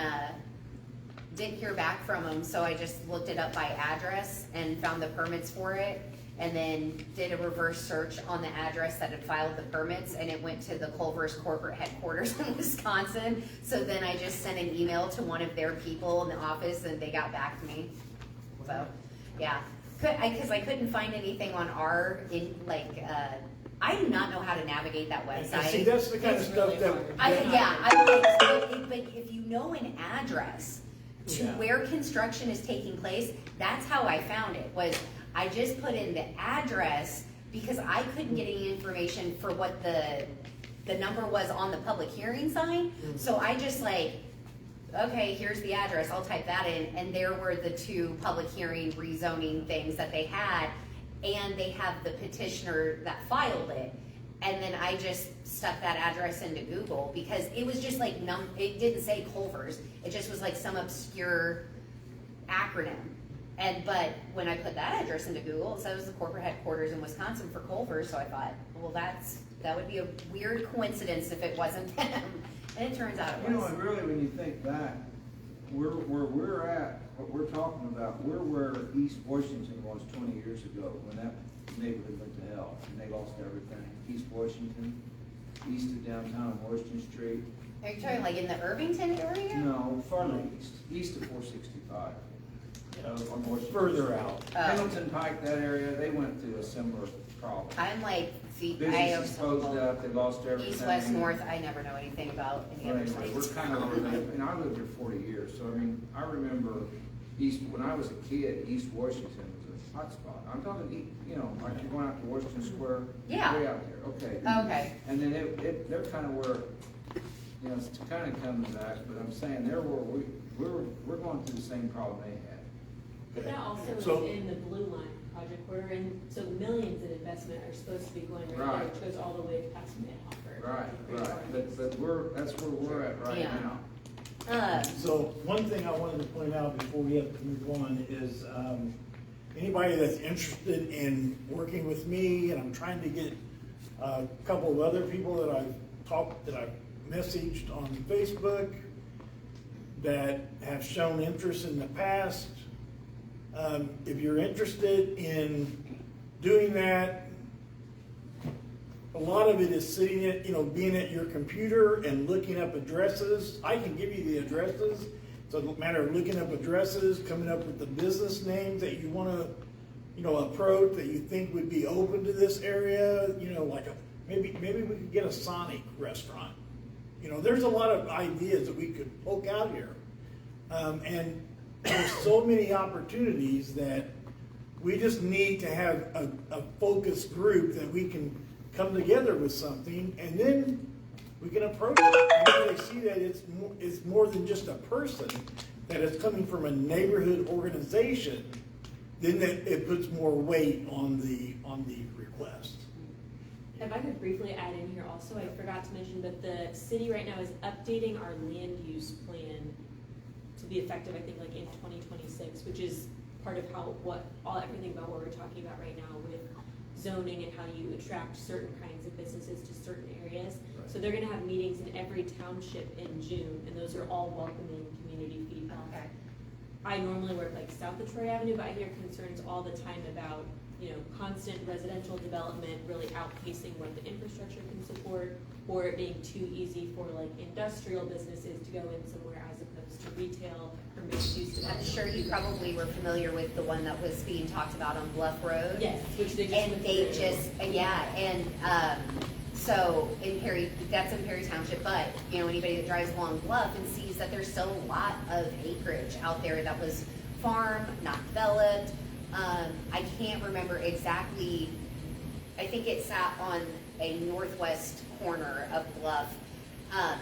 didn't hear back from them, so I just looked it up by address and found the permits for it. and then did a reverse search on the address that had filed the permits, and it went to the Culver's corporate headquarters in Wisconsin. So then I just sent an email to one of their people in the office, and they got back to me. So, yeah, because I couldn't find anything on our, I do not know how to navigate that And website. see, that's the kind of It's stuff really that. hard. But if you know an address to Yeah. where construction is taking place, that's how I found it, was I just put in the address because I couldn't get any information for what the number was on the public hearing sign. So I just okay, here's the address, I'll type that in, and there were the 2 public hearing rezoning things that they had, and they have the petitioner that filed it. And then I just stuck that address into Google because it was just it didn't say Culver's, it just was some obscure acronym. But when I put that address into Google, it said it was the corporate headquarters in Wisconsin for Culver's, so I thought, well, that would be a weird coincidence if it wasn't them. And it turns out it You know, was. and really, when you think back, where we're at, what we're talking about, we're where East Washington was 20 years ago, when that neighborhood went to hell, and they lost everything. East Washington, east of downtown on Washington Street. Are you talking in the Irvington area? No, farther east of 465. On Washington Further Street. out. Hamilton Pike, that area, they went through a similar problem. I'm Businesses closed up, they lost everything. East, west, north, I never know anything about any But other anyway, we're states. kind of over there, and I lived here 40 years, so I mean, I remember when I was a kid, East Washington was a hot spot. I'm talking, like you're going out to Washington Square. Yeah. Way out there, okay. Okay. And then they're kind of where, it's kind of coming back, but I'm saying they're where we're going through the same problem they had. But that also So- is in the Blue Line project, we're in, so millions in investment are supposed to be going right there, Right. which goes all the way past Mid-Hopper. Right, but that's where we're at right Yeah. now. So one thing I wanted to point out before we have to move on is, anybody that's interested in working with me, and I'm trying to get a couple of other people that I've messaged on Facebook that have shown interest in the past. If you're interested in doing that, a lot of it is sitting at, being at your computer and looking up addresses. I can give you the addresses. So it's a matter of looking up addresses, coming up with the business names that you want to, approach, that you think would be open to this area. Maybe we could get a Sonic restaurant. There's a lot of ideas that we could poke out here. And there's so many opportunities that we just need to have a focused group that we can come together with something, and then we can approach it. And when they see that it's more than just a person, that it's coming from a neighborhood organization, then it puts more weight on the request. If I could briefly add in here also, I forgot to mention, but the city right now is updating our land use plan to be effective, I think, in 2026, which is part of everything about what we're talking about right now with zoning and how you attract certain kinds of businesses to certain areas. Right. So they're gonna have meetings in every township in June, and those are all welcoming community feedback. Okay. I normally work south of Troy Avenue, but I hear concerns all the time about, constant residential development really outpacing what the infrastructure can support, or it being too easy for industrial businesses to go in somewhere as opposed to retail or mixed use I'm development. sure you probably were familiar with the one that was being talked about on Bluff Road. Yes, which they just. And went they through. just, so in Perry, that's in Perry Township, but, anybody that drives along Bluff and sees that there's still a lot of acreage out there that was farm, not developed. I can't remember exactly, I think it sat on a northwest corner of Bluff,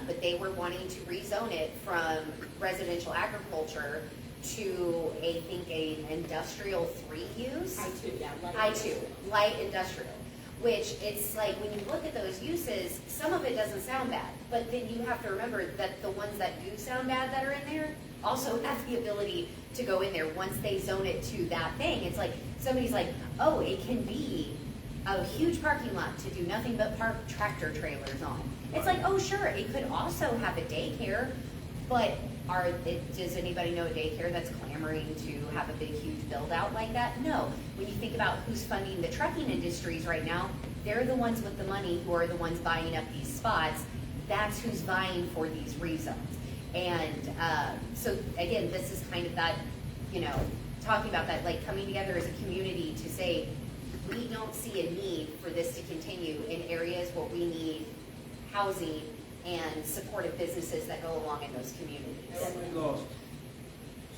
but they were wanting to rezone it from residential agriculture to, I think, an industrial 3 use. I2, yeah. I2, light industrial, which it's when you look at those uses, some of it doesn't sound bad, but then you have to remember that the ones that do sound bad that are in there also have the ability to go in there once they zone it to that thing. It's somebody's oh, it can be a huge parking lot to do nothing but park tractor trailers on. It's oh, sure, it could also have a daycare, But does anybody know a daycare that's clamoring to have a big, huge build out like that? No. When you think about who's funding the trucking industries right now, they're the ones with the money who are the ones buying up these spots. That's who's vying for these rezones. And so again, this is kind of that, talking about that, like coming together as a community to say, we don't see a need for this to continue in areas where we need housing and supportive businesses that go along in those communities. We lost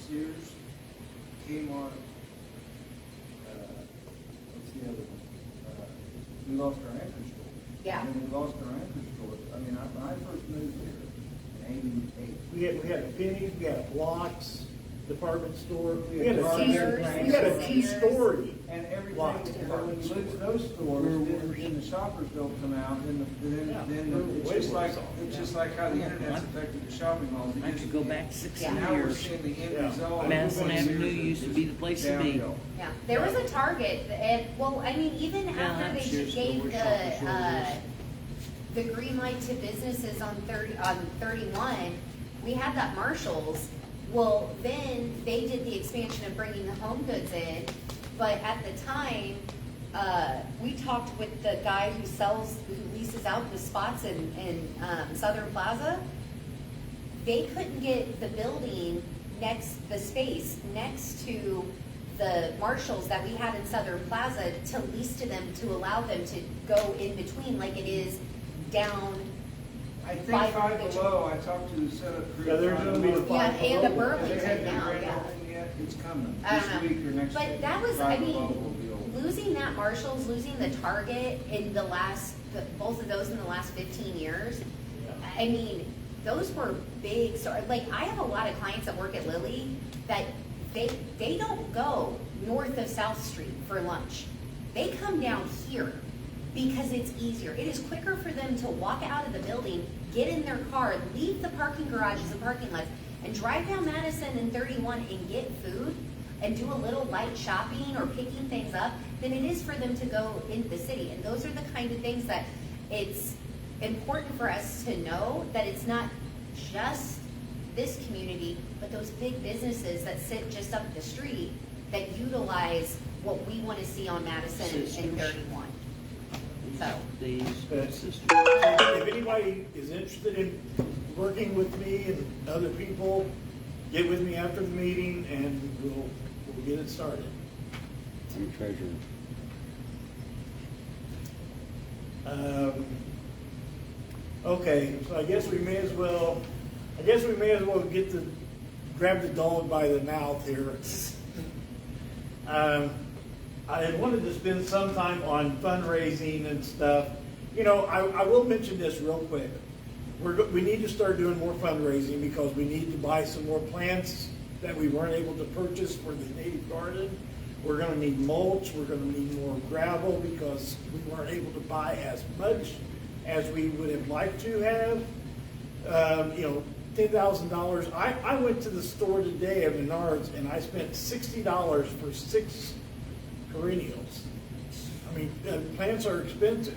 Sears, Kmart, what's the other one? We lost our anchor store. Yeah. And then we lost our anchor store. I mean, when I first moved here in '88. We had a Penny's, we had a Blocks department store, we We had had a Sears. we had a two-story. And everything, Lots. and when you lose those stores, then the shoppers don't come out, then it's just like how the internet's affected the shopping malls. It I used could to go be- back 60 Yeah. Now we're years. seeing the end Yeah. result. Madison Sears Avenue is used to be the place to be. downhill. Yeah, there was a Target, and, well, I mean, even Yeah, after I'm they sure still gave where Shoppers World the green light to businesses on 31, we had that Marshalls. Well, then they did the expansion of bringing the home goods in, but at the time, we talked with the guy who leases out the spots in Southern Plaza. They couldn't get the building the space next to the Marshalls that we had in Southern Plaza to lease to them to allow them to go in between like it is down. I think Five Five Below. Below, I talked to the setup crew. Yeah, there's gonna be a Yeah, Five and a Below. They Burlington haven't now, grand yeah. opening yet, it's coming, I don't this know. week or next week. But that was, I Five mean, Below will be open. losing that Marshalls, losing the Target in both of those in the last 15 years, I mean, those were big, so, like, I have a lot of clients that work at Lilly that they don't go north of South Street for lunch. They come down here because it's easier. It is quicker for them to walk out of the building, get in their car, leave the parking garages and parking lots, and drive down Madison and 31 and get food and do a little light shopping or picking things up than it is for them to go into the city. And those are the kind of things that it's important for us to know, that it's not just this community, but those big businesses that sit just up the street that utilize what we want to see on Madison and 31. So, These But sisters. if anybody is interested in working with me and other people, get with me after the meeting and we'll get it started. I'm treasurer. Okay, so I guess we may as well grab the dog by the mouth here. I had wanted to spend some time on fundraising and stuff. I will mention this real quick. We need to start doing more fundraising because we need to buy some more plants that we weren't able to purchase for the native garden. We're gonna need mulch, we're gonna need more gravel because we weren't able to buy as much as we would have liked to have. $10,000. I went to the store today at Menards and I spent $60 for 6 perennials. I mean, plants are expensive.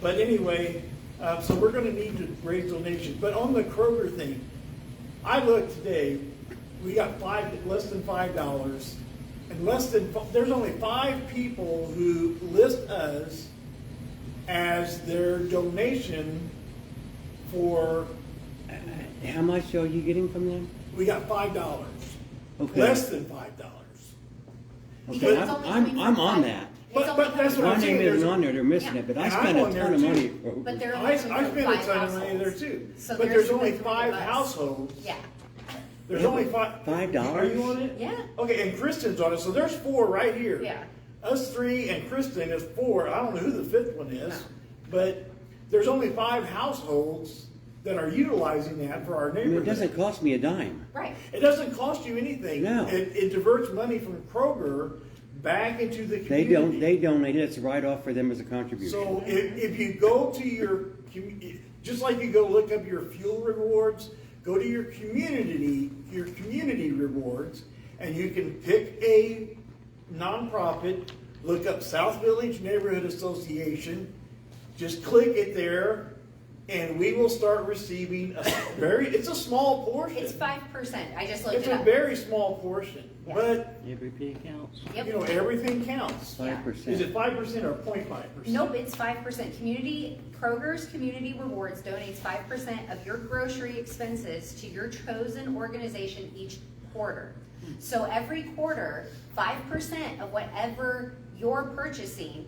But anyway, so we're gonna need to raise donations. But on the Kroger thing, I looked today, we got less than $5, and there's only 5 people who list us as their donation for, How much are you getting from them? we got $5. Okay. Less than $5. Okay, Because it's only coming I'm from on five- that. it's But only that's coming what My I'm from- saying. name isn't there's- on there, they're missing Yeah. it, but I And spent I'm a on there ton of too. money. But they're I only spent coming a from 5 ton of money there households. too. So But there's the only 3 of 5 us. households. Yeah, There's Yeah, only but five. $5? Are you on it? yeah, Okay, and Kristen's on it, so there's 4 right here. yeah. Us 3 and Kristen is 4. I don't know who the 5th one is, No. but there's only 5 households that are utilizing that for our I mean, neighborhood. it doesn't cost me a dime. Right. It doesn't cost you anything. No. It diverts money from Kroger back into the community. They donate it, it's a write-off for them as a contribution. So if you go to just like you go look up your fuel rewards, go to your community rewards, and you can pick a nonprofit, look up South Village Neighborhood Association, just click it there, and we will start receiving it's a small portion. It's 5%. I just looked It's it a up. very small portion, Yeah. but, Every penny counts. Yep. you know, everything counts. Yeah. 5%. Is it 5% or 0.5%? Nope, it's 5%. Kroger's Community Rewards donates 5% of your grocery expenses to your chosen organization each quarter. So every quarter, 5% of whatever you're purchasing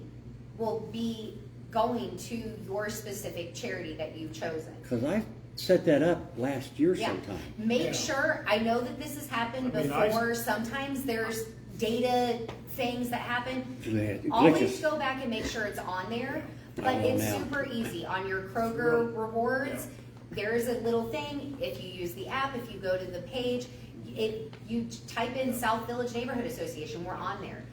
will be going to your specific charity that you've chosen. Cause I set that up last year Yeah. sometime. Make Yeah. sure, I know that this has happened I mean, before, sometimes there's data things that happen. Yeah, Always glitches. go back and make sure it's on there, I but will it's now. super easy. On your Kroger rewards, there's a little thing, if you use the app, if you go to the page, you type in South Village Neighborhood Association, we're on there.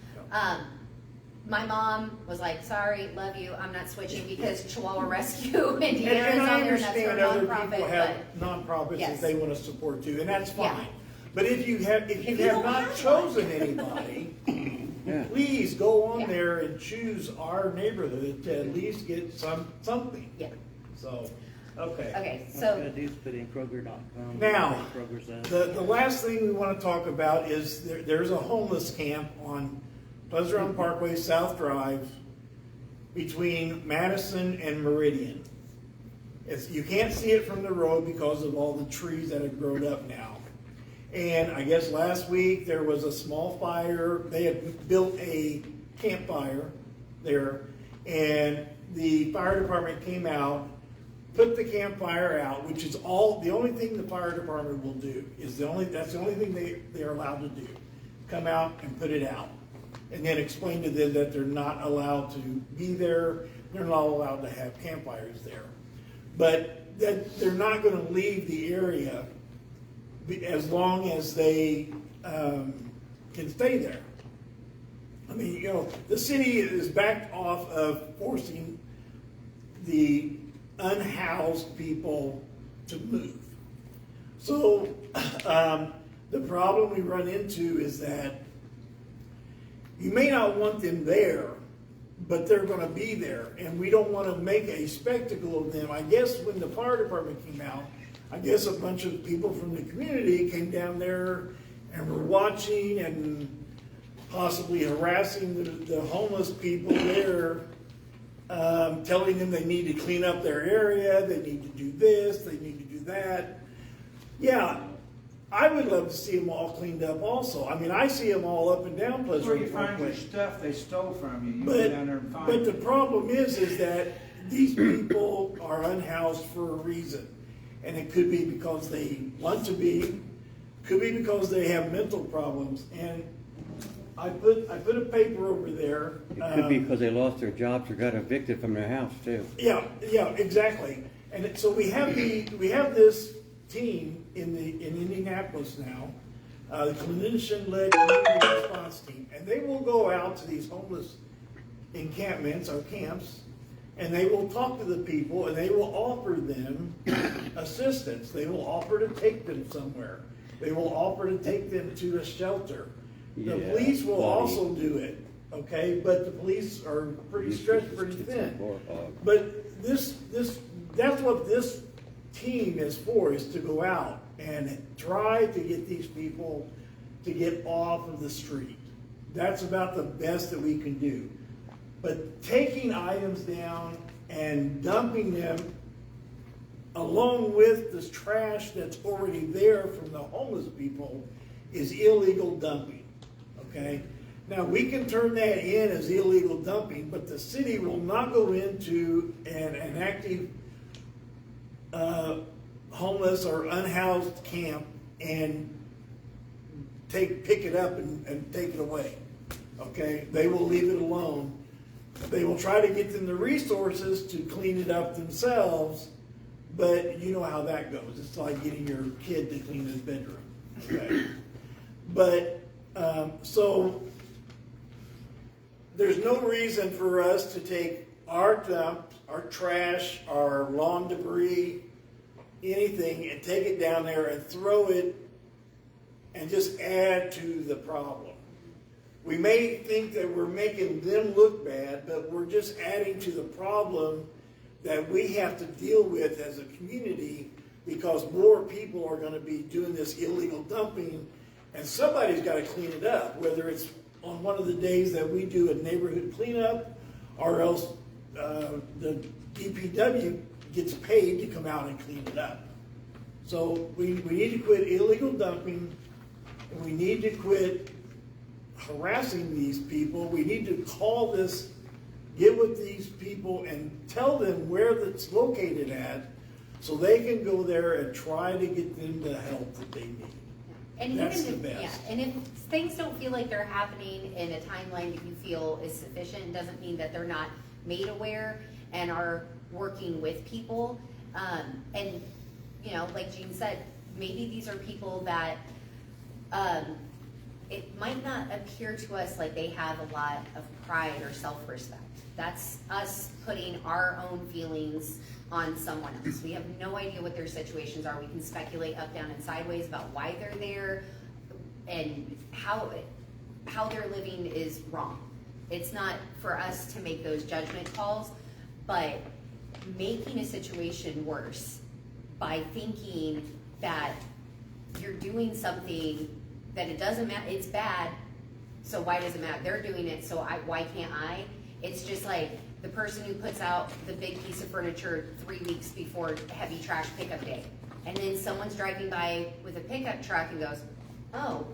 My mom was like, sorry, love you, I'm not switching because Chihuahua Rescue Indiana is And on I there, and that's her understand other nonprofit, people have but. nonprofits Yes. that they want to support too, and that's Yeah. fine. But if you have you not don't have chosen anybody, Yeah. please go on Yeah. there and choose our neighborhood to at least get something. Yeah, So, okay. okay, All so. you gotta do is put in Kroger.com. Now, Kroger's us. The last thing we want to talk about is there's a homeless camp on Pleasant Run Parkway South Drive between Madison and Meridian. You can't see it from the road because of all the trees that have grown up now. And I guess last week there was a small fire. They had built a campfire there, and the fire department came out, put the campfire out, which is the only thing the fire department will do, that's the only thing they're allowed to do. Come out and put it out. And then explain to them that they're not allowed to be there, they're not allowed to have campfires there. But that they're not gonna leave the area as long as they can stay there. I mean, you know, the city is backed off of forcing the unhoused people to move. So the problem we run into is that you may not want them there, but they're gonna be there, and we don't wanna make a spectacle of them. I guess when the fire department came out, I guess a bunch of people from the community came down there and were watching and possibly harassing the homeless people there, telling them they need to clean up their area, they need to do this, they need to do that. Yeah, I would love to see them all cleaned up also. I mean, I see them all up and down That's where Pleasant you Run find your Parkway. stuff they stole from you. You go down there and find But the it. problem is that these people are unhoused for a reason. And it could be because they want to be, could be because they have mental problems. And I put a paper over there. It could be because they lost their jobs or got evicted from their house too. Yeah, exactly. And so we have this team in Indianapolis now, the clinician-led community response team, and they will go out to these homeless encampments or camps, and they will talk to the people, and they will offer them assistance. They will offer to take them somewhere. They will offer to take them to a shelter. The Yeah, police will buddy. also do it, okay? But the police are pretty stretched pretty It's a thin. war hog. But that's what this team is for, is to go out and try to get these people to get off of the street. That's about the best that we can do. But taking items down and dumping them along with this trash that's already there from the homeless people is illegal dumping, okay? Now, we can turn that in as illegal dumping, but the city will not go into an active homeless or unhoused camp and pick it up and take it away, okay? They will leave it alone. They will try to get them the resources to clean it up themselves, but you know how that goes. It's like getting your kid to clean his bedroom, okay? But, so, there's no reason for us to take our dump, our trash, our lawn debris, anything, and take it down there and throw it and just add to the problem. We may think that we're making them look bad, but we're just adding to the problem that we have to deal with as a community, because more people are gonna be doing this illegal dumping, and somebody's gotta clean it up, whether it's on one of the days that we do a neighborhood cleanup, or else, the DPW gets paid to come out and clean it up. So we need to quit illegal dumping, and we need to quit harassing these people. We need to call this, get with these people and tell them where that's located at, so they can go there and try to get them the help that they need. And That's even the if, yeah, best. and if things don't feel like they're happening in a timeline that you feel is sufficient, doesn't mean that they're not made aware and are working with people. And, you know, like Jean said, maybe these are people that, it might not appear to us like they have a lot of pride or self-respect. That's us putting our own feelings on someone else. We have no idea what their situations are. We can speculate up, down, and sideways about why they're there and how they're living is wrong. It's not for us to make those judgment calls, but making a situation worse by thinking that you're doing something that it doesn't matter, it's bad, so why does it matter? They're doing it, so why can't I? It's just like the person who puts out the big piece of furniture 3 weeks before heavy trash pickup day. And then someone's driving by with a pickup truck and goes, oh,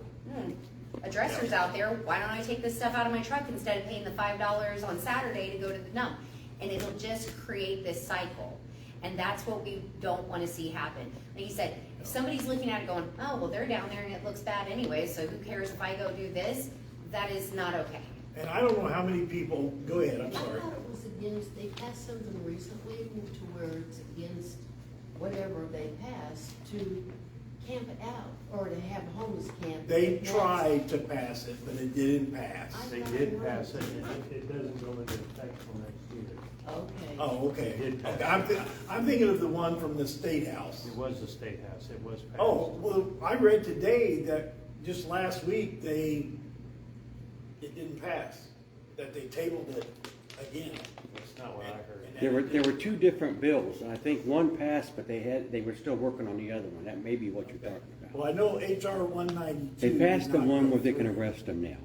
a dresser's out there, why don't I take this stuff out of my truck instead of paying the $5 on Saturday to go to the dump? And it'll just create this cycle. And that's what we don't want to see happen. Like you said, if somebody's looking at it going, oh, well, they're down there and it looks bad anyway, so who cares if I go do this? That is not okay. And I don't know how many people, go ahead, I'm I sorry. thought it was against, they passed something recently to where it's against whatever they passed to camp it out, or to have a homeless camp. They That's- tried to pass it, but it didn't pass. They did pass it, and it doesn't go into effect till next year. Okay. Oh, okay. They did pass Okay, I'm thinking of the one from the State House. It was the State House, it was passed. Oh, well, I read today that just last week, it didn't pass, that they tabled it again. That's not what I heard. There were two different bills, and I think one passed, but they were still working on the other one. That may be what you're talking about. Well, I know HR 192. They passed the did not one go where they can through. arrest them now.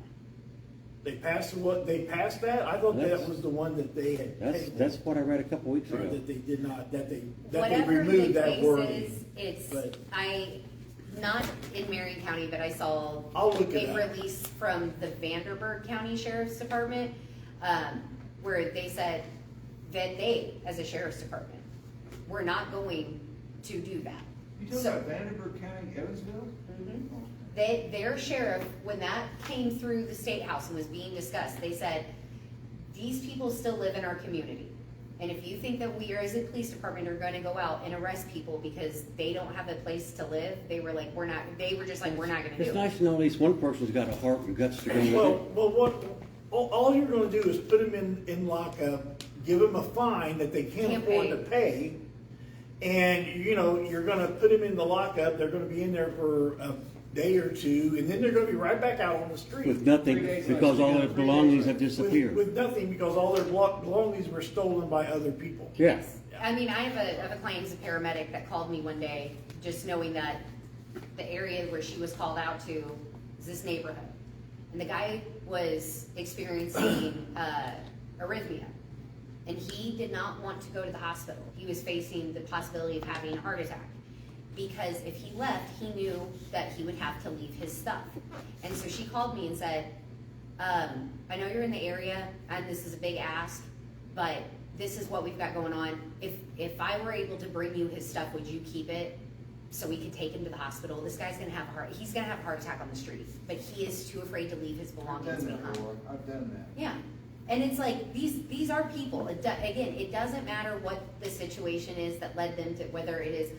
They passed they passed that? I thought that That's- was the one that they had tabled. That's what I read a couple weeks Or ago. that they did not, that they Whatever removed the that case wording. is, it's, But- not in Marion County, but I saw I'll look it a up. release from the Vanderburgh County Sheriff's Department, where they said that they, as a sheriff's department, were not going to do that. You talking So- about Vanderburgh County, Evansville? Their sheriff, when that came through the State House and was being discussed, they said, these people still live in our community. And if you think that we as a police department are gonna go out and arrest people because they don't have a place to live, they were just like, we're not gonna do It's it. nice to know at least one person's got a heart and guts to go with Well, it. all you're gonna do is put them in lockup, give them a fine that they can't Can't afford pay. to pay. And, you're gonna put them in the lockup, they're gonna be in there for a day or two, and then they're gonna be right back out on the street. With nothing, 3 days because all their belongings have disappeared. With nothing, because all their belongings were stolen by other people. Yeah. I mean, I have a client who's a paramedic that called me one day, just knowing that the area where she was called out to is this neighborhood. And the guy was experiencing arrhythmia. And he did not want to go to the hospital. He was facing the possibility of having a heart attack. Because if he left, he knew that he would have to leave his stuff. And so she called me and said, I know you're in the area, and this is a big ask, but this is what we've got going on. If I were able to bring you his stuff, would you keep it so we could take him to the hospital? This guy's gonna have he's gonna have a heart attack on the street, but he is too afraid to leave his I've belongings done that behind. before, I've done that. Yeah, and it's like, these are people. Again, it doesn't matter what the situation is that led them to, whether it is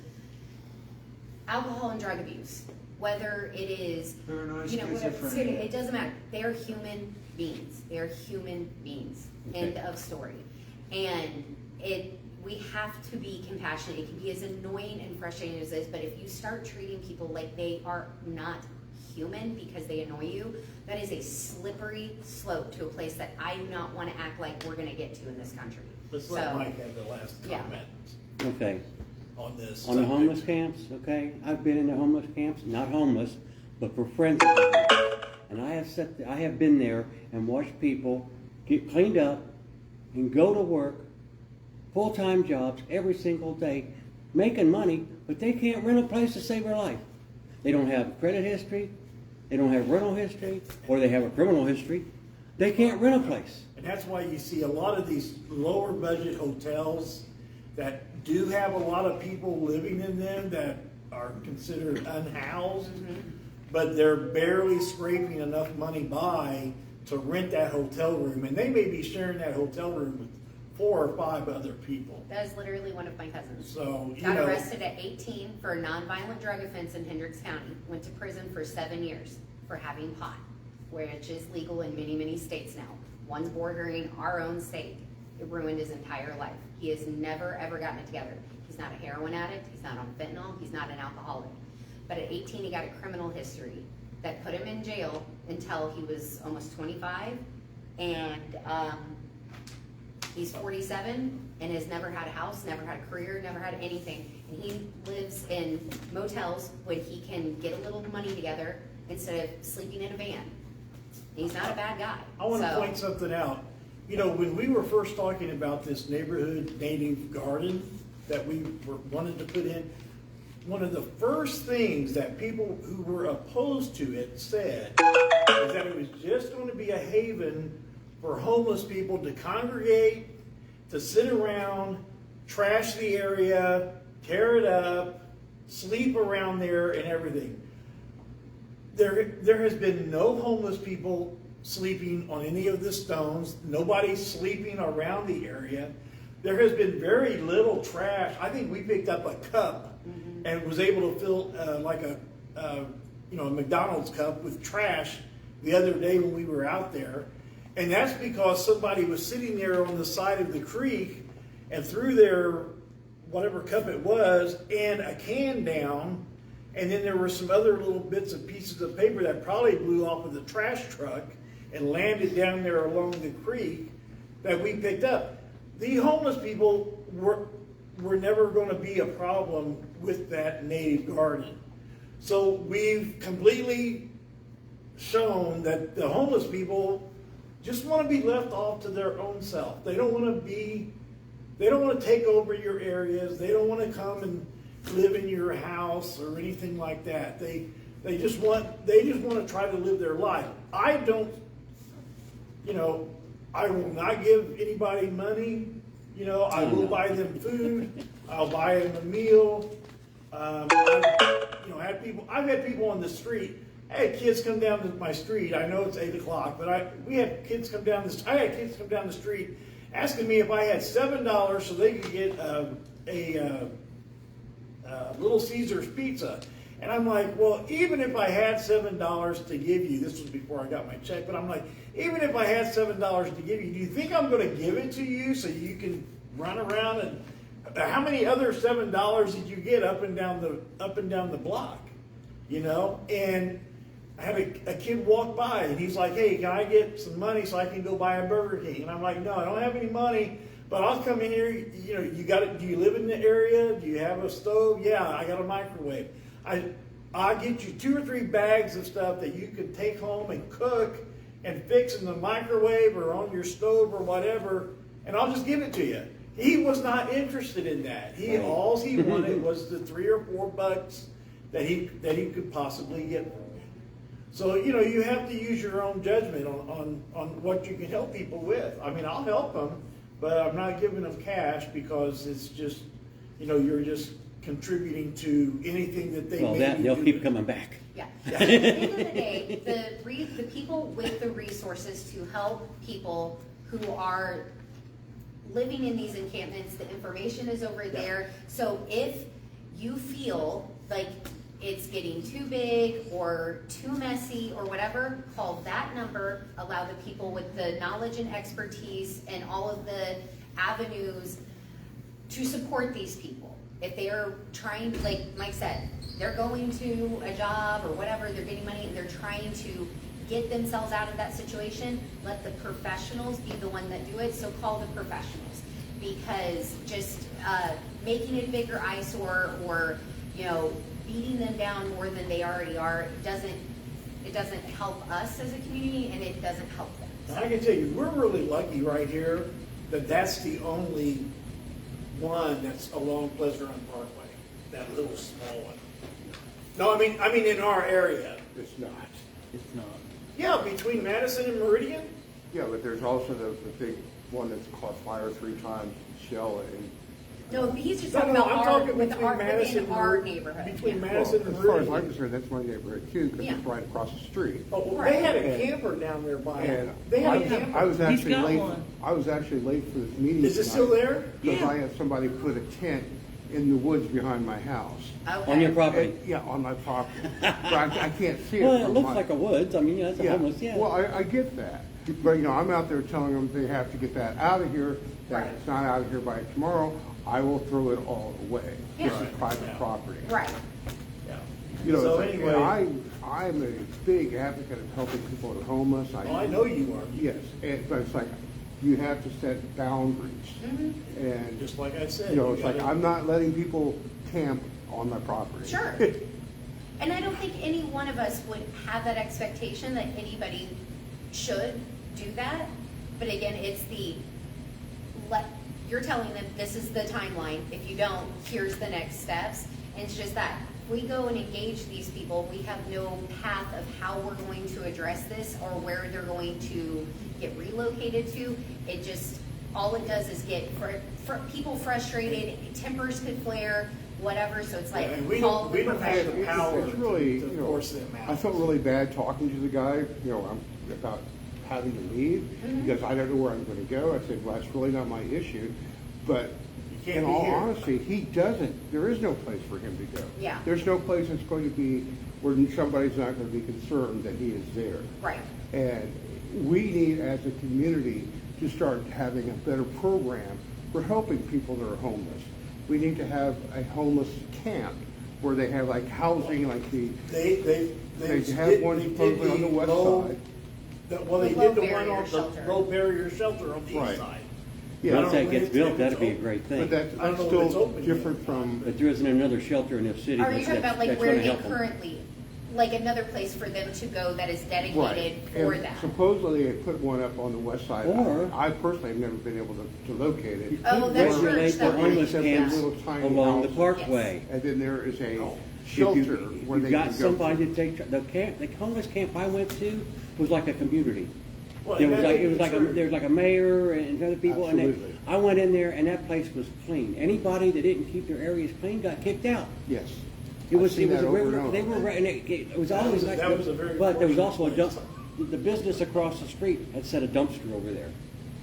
alcohol and drug abuse, whether it is, Paranoid whatever, schizophrenia. it doesn't matter. They are human beings. They are human beings. End of story. And we have to be compassionate. It can be as annoying and frustrating as this, but if you start treating people like they are not human because they annoy you, that is a slippery slope to a place that I do not want to act like we're going to get to in this country. Let's let So, Mike have the last yeah. comment Okay. on this. On the subject. homeless camps, okay, I've been in the homeless camps, not homeless, but for friends of mine. And I have been there and watched people get cleaned up and go to work, full-time jobs every single day, making money, but they can't rent a place to save their life. They don't have credit history, they don't have rental history, or they have a criminal history. They can't rent a place. And that's why you see a lot of these lower budget hotels that do have a lot of people living in them that are considered unhoused, but they're barely scraping enough money by to rent that hotel room. And they may be sharing that hotel room with 4 or 5 other people. that is literally one of my cousins. So, you Got know, arrested at 18 for a nonviolent drug offense in Hendricks County. Went to prison for 7 years for having pot, which is legal in many, many states now. One's bordering our own state. It ruined his entire life. He has never, ever gotten it together. He's not a heroin addict. He's not on fentanyl. He's not an alcoholic. But at 18, he got a criminal history that put him in jail until he was almost 25. And he's 47 and has never had a house, never had a career, never had anything. And he lives in motels when he can get a little money together instead of sleeping in a van. He's not a bad guy. I want to So- point something out. You know, when we were first talking about this neighborhood native garden that we wanted to put in, one of the first things that people who were opposed to it said is that it was just going to be a haven for homeless people to congregate, to sit around, trash the area, tear it up, sleep around there and everything. There has been no homeless people sleeping on any of the stones. Nobody's sleeping around the area. There has been very little trash. I think we picked up a cup and was able to fill like a McDonald's cup with trash the other day when we were out there. And that's because somebody was sitting there on the side of the creek and threw their whatever cup it was and a can down. And then there were some other little bits and pieces of paper that probably blew off of the trash truck and landed down there along the creek that we picked up. The homeless people were never going to be a problem with that native garden. So we've completely shown that the homeless people just want to be left off to their own self. They don't want to take over your areas. They don't want to come and live in your house or anything like that. They just want to try to live their life. I will not give anybody money. I will buy them food. I'll buy them a meal. I've had people on the street. I had kids come down to my street. I know it's 8 o'clock, but I had kids come down the street asking me if I had $7 so they could get a Little Caesars pizza. And I'm like, well, even if I had $7 to give you, this was before I got my check, but I'm like, even if I had $7 to give you, do you think I'm going to give it to you so you can run around and how many other $7 did you get up and down the block? And I had a kid walk by and he's like, hey, can I get some money so I can go buy a Burger King? And I'm like, no, I don't have any money, but I'll come in here. Do you live in the area? Do you have a stove? Yeah, I got a microwave. I'll get you 2 or 3 bags of stuff that you can take home and cook and fix in the microwave or on your stove or whatever, and I'll just give it to you. He was not interested in that. All he wanted was the $3 or $4 that he could possibly get from me. So you have to use your own judgment on what you can help people with. I mean, I'll help them, but I'm not giving them cash because it's just you're just contributing to anything that they. Well, they'll keep coming back. Yeah. At the end of the day, the people with the resources to help people who are living in these encampments, the information is over there. So if you feel like it's getting too big or too messy or whatever, call that number, allow the people with the knowledge and expertise and all of the avenues to support these people. If they are trying, like Mike said, they're going to a job or whatever, they're getting money and they're trying to get themselves out of that situation, let the professionals be the one that do it, so call the professionals. because just, making it a bigger eyesore or, beating them down more than they already are, it doesn't help us as a community and it doesn't help them. Now, I can tell you, we're really lucky right here that that's the only one that's along Pleasant Run Parkway, that little small one. No, I mean in our area. It's not. It's not. Yeah, between Madison and Meridian. Yeah, but there's also the big one that's caught fire 3 times, Shell, and No, he's just No, talking no, about I'm our, talking within between Madison our and neighborhood. between Yeah. Madison well, and as far as I'm Meridian. concerned, that's my neighborhood too, because it's Yeah. right across the street. Oh, well, Right. they had a And- camper down there by it. And They had a I camper. was He's actually got late. one. I was actually late for this meeting. Is it still there? Because Yeah. I had somebody put a tent in the woods behind my house. Okay. On your property. Yeah, on my property. But I can't see it. Well, it from looks my- like a woods, I mean, yeah, it's a Yeah. homeless, yeah. Well, I get that, but I'm out there telling them they have to get that out of here, that Right. it's not out of here by tomorrow, I will throw it all away. This Yeah. is private Yeah. property. Right. Yeah. It's So like, anyway- I'm a big advocate of helping people that are homeless. Oh, I know you are. Yes, but it's like, you have to set boundaries. Mm-hmm. And, Just like I said. it's like, I'm not letting people camp on my property. Sure. And I don't think any one of us would have that expectation that anybody should do that. But again, it's you're telling them this is the timeline. If you don't, here's the next steps. And it's just that. If we go and engage these people, we have no path of how we're going to address this or where they're going to get relocated to. It just, all it does is get people frustrated, tempers could flare, whatever, so it's like, And we call don't the have the professionals. power It's really, to force them out. I felt really bad talking to the guy, about having to leave, Mm-hmm. because I don't know where I'm gonna go. I said, well, that's really not my issue, but You can't in be all here. honesty, there is no place for him to go. Yeah. There's no place that's going to be, where somebody's not gonna be concerned that he is there. Right. And we need, as a community, to start having a better program for helping people that are homeless. We need to have a homeless camp where they have like housing, like They have one did supposedly on the west side. Well, they The did the low one barrier on the shelter. low barrier shelter on the Right. east side. Yeah, Once I don't that gets know if built, it's that'd be a open. great but thing. that's I don't know if it's still open yet. different from, But there isn't another shelter in this city Are you that's talking about like that's where gonna they help them. currently, like another place for them to go that is right. dedicated for And that? supposedly they put one up on the west side. Or- I personally have never been able to locate it. Oh, that's Regulate church, the that homeless one. Except camps a little tiny along the house. parkway. And then there is a Oh. shelter If where they you've can got go. somebody to take, the homeless camp I went to was like a community. Well, There was that like, may it was be like, true. there was like a mayor and other people, and Absolutely. I went in there and that place was clean. Anybody that didn't keep their areas clean got kicked out. Yes. It was, I've seen it was, that a over and river- over. they were, right- and it was always like, that was a very but there was also a dump, fortunate the business across the street had set a dumpster over there,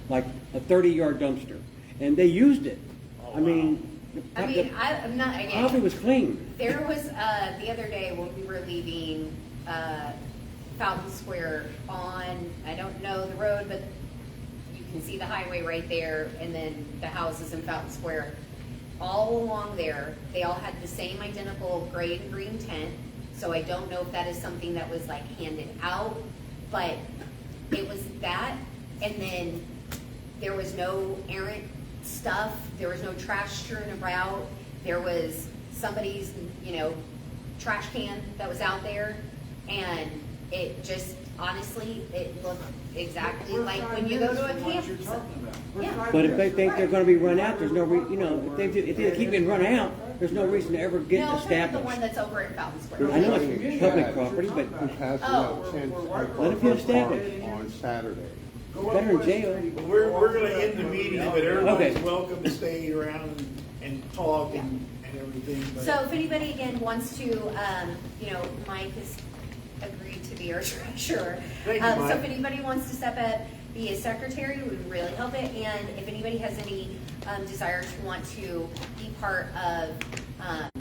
like a 30-yard dumpster, and they used it. Oh, I mean, I mean, I'm not, the again. property was clean. There was, the other day when we were leaving, Fountain Square on, I don't know the road, but you can see the highway right there, and then the houses in Fountain Square. All along there, they all had the same identical gray and green tent, so I don't know if that is something that was like handed out, but it was that, and then there was no errant stuff, there was no trash strewn about, there was somebody's, trash can that was out there, and it just, honestly, it looked exactly like when you go to a campsite. Yeah. But if they think they're gonna be run out, there's no if they keep getting run out, there's no reason to ever get No, I'm talking about the one established. that's over at Fountain Square. I know it's public property, but Who has Oh. the tent Let it be established. on Saturday. better in jail. We're gonna end the meeting, but everybody's Okay. welcome to stay around and talk and everything, but. So if anybody again wants to, Mike has agreed to be our treasurer. Thank you, So Mike. if anybody wants to step up, be a secretary, we would really help it. And if anybody has any desire to want to be part of,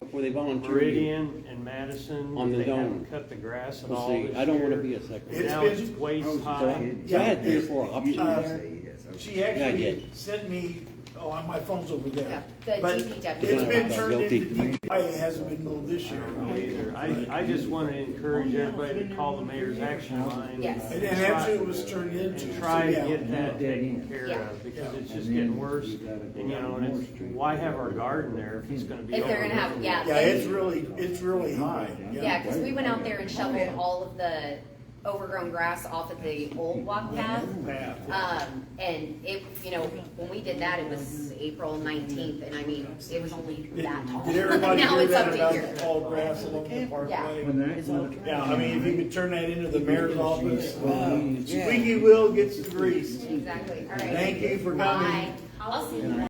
Before they volunteer. you. Meridian and Madison, On the they dome. haven't cut the grass at Let's all see, this I don't wanna year. be a secretary. It's Now been- it's waist So high. I had 3 or 4 options. She actually did. sent me Oh, my phone's over Yeah, there. the But DPW. it's been Yeah. turned into Guilty. DPI, it hasn't been moved this year. Either. I just want to encourage everybody to call the mayor's action line. Yes. And actually it was turned into. And try to so, yeah. get that taken care Yeah. of, because it's just getting worse. And, you know, and it's, why have our garden there if he's gonna be. If they're gonna have, overrun? yeah. Yeah, it's really high. Yeah, because we went out there and shoveled all of the overgrown grass off of the old walk path. And it, you know, when we did that, it was April 19th, and I mean, it was only that tall. Did everybody Now hear it's that up to about here. the tall grass along the Yeah. parkway? Yeah, I mean, if you could turn that into the mayor's office, squeaky wheel gets the grease. Exactly, all right. Thank you for coming. Bye. I'll see you.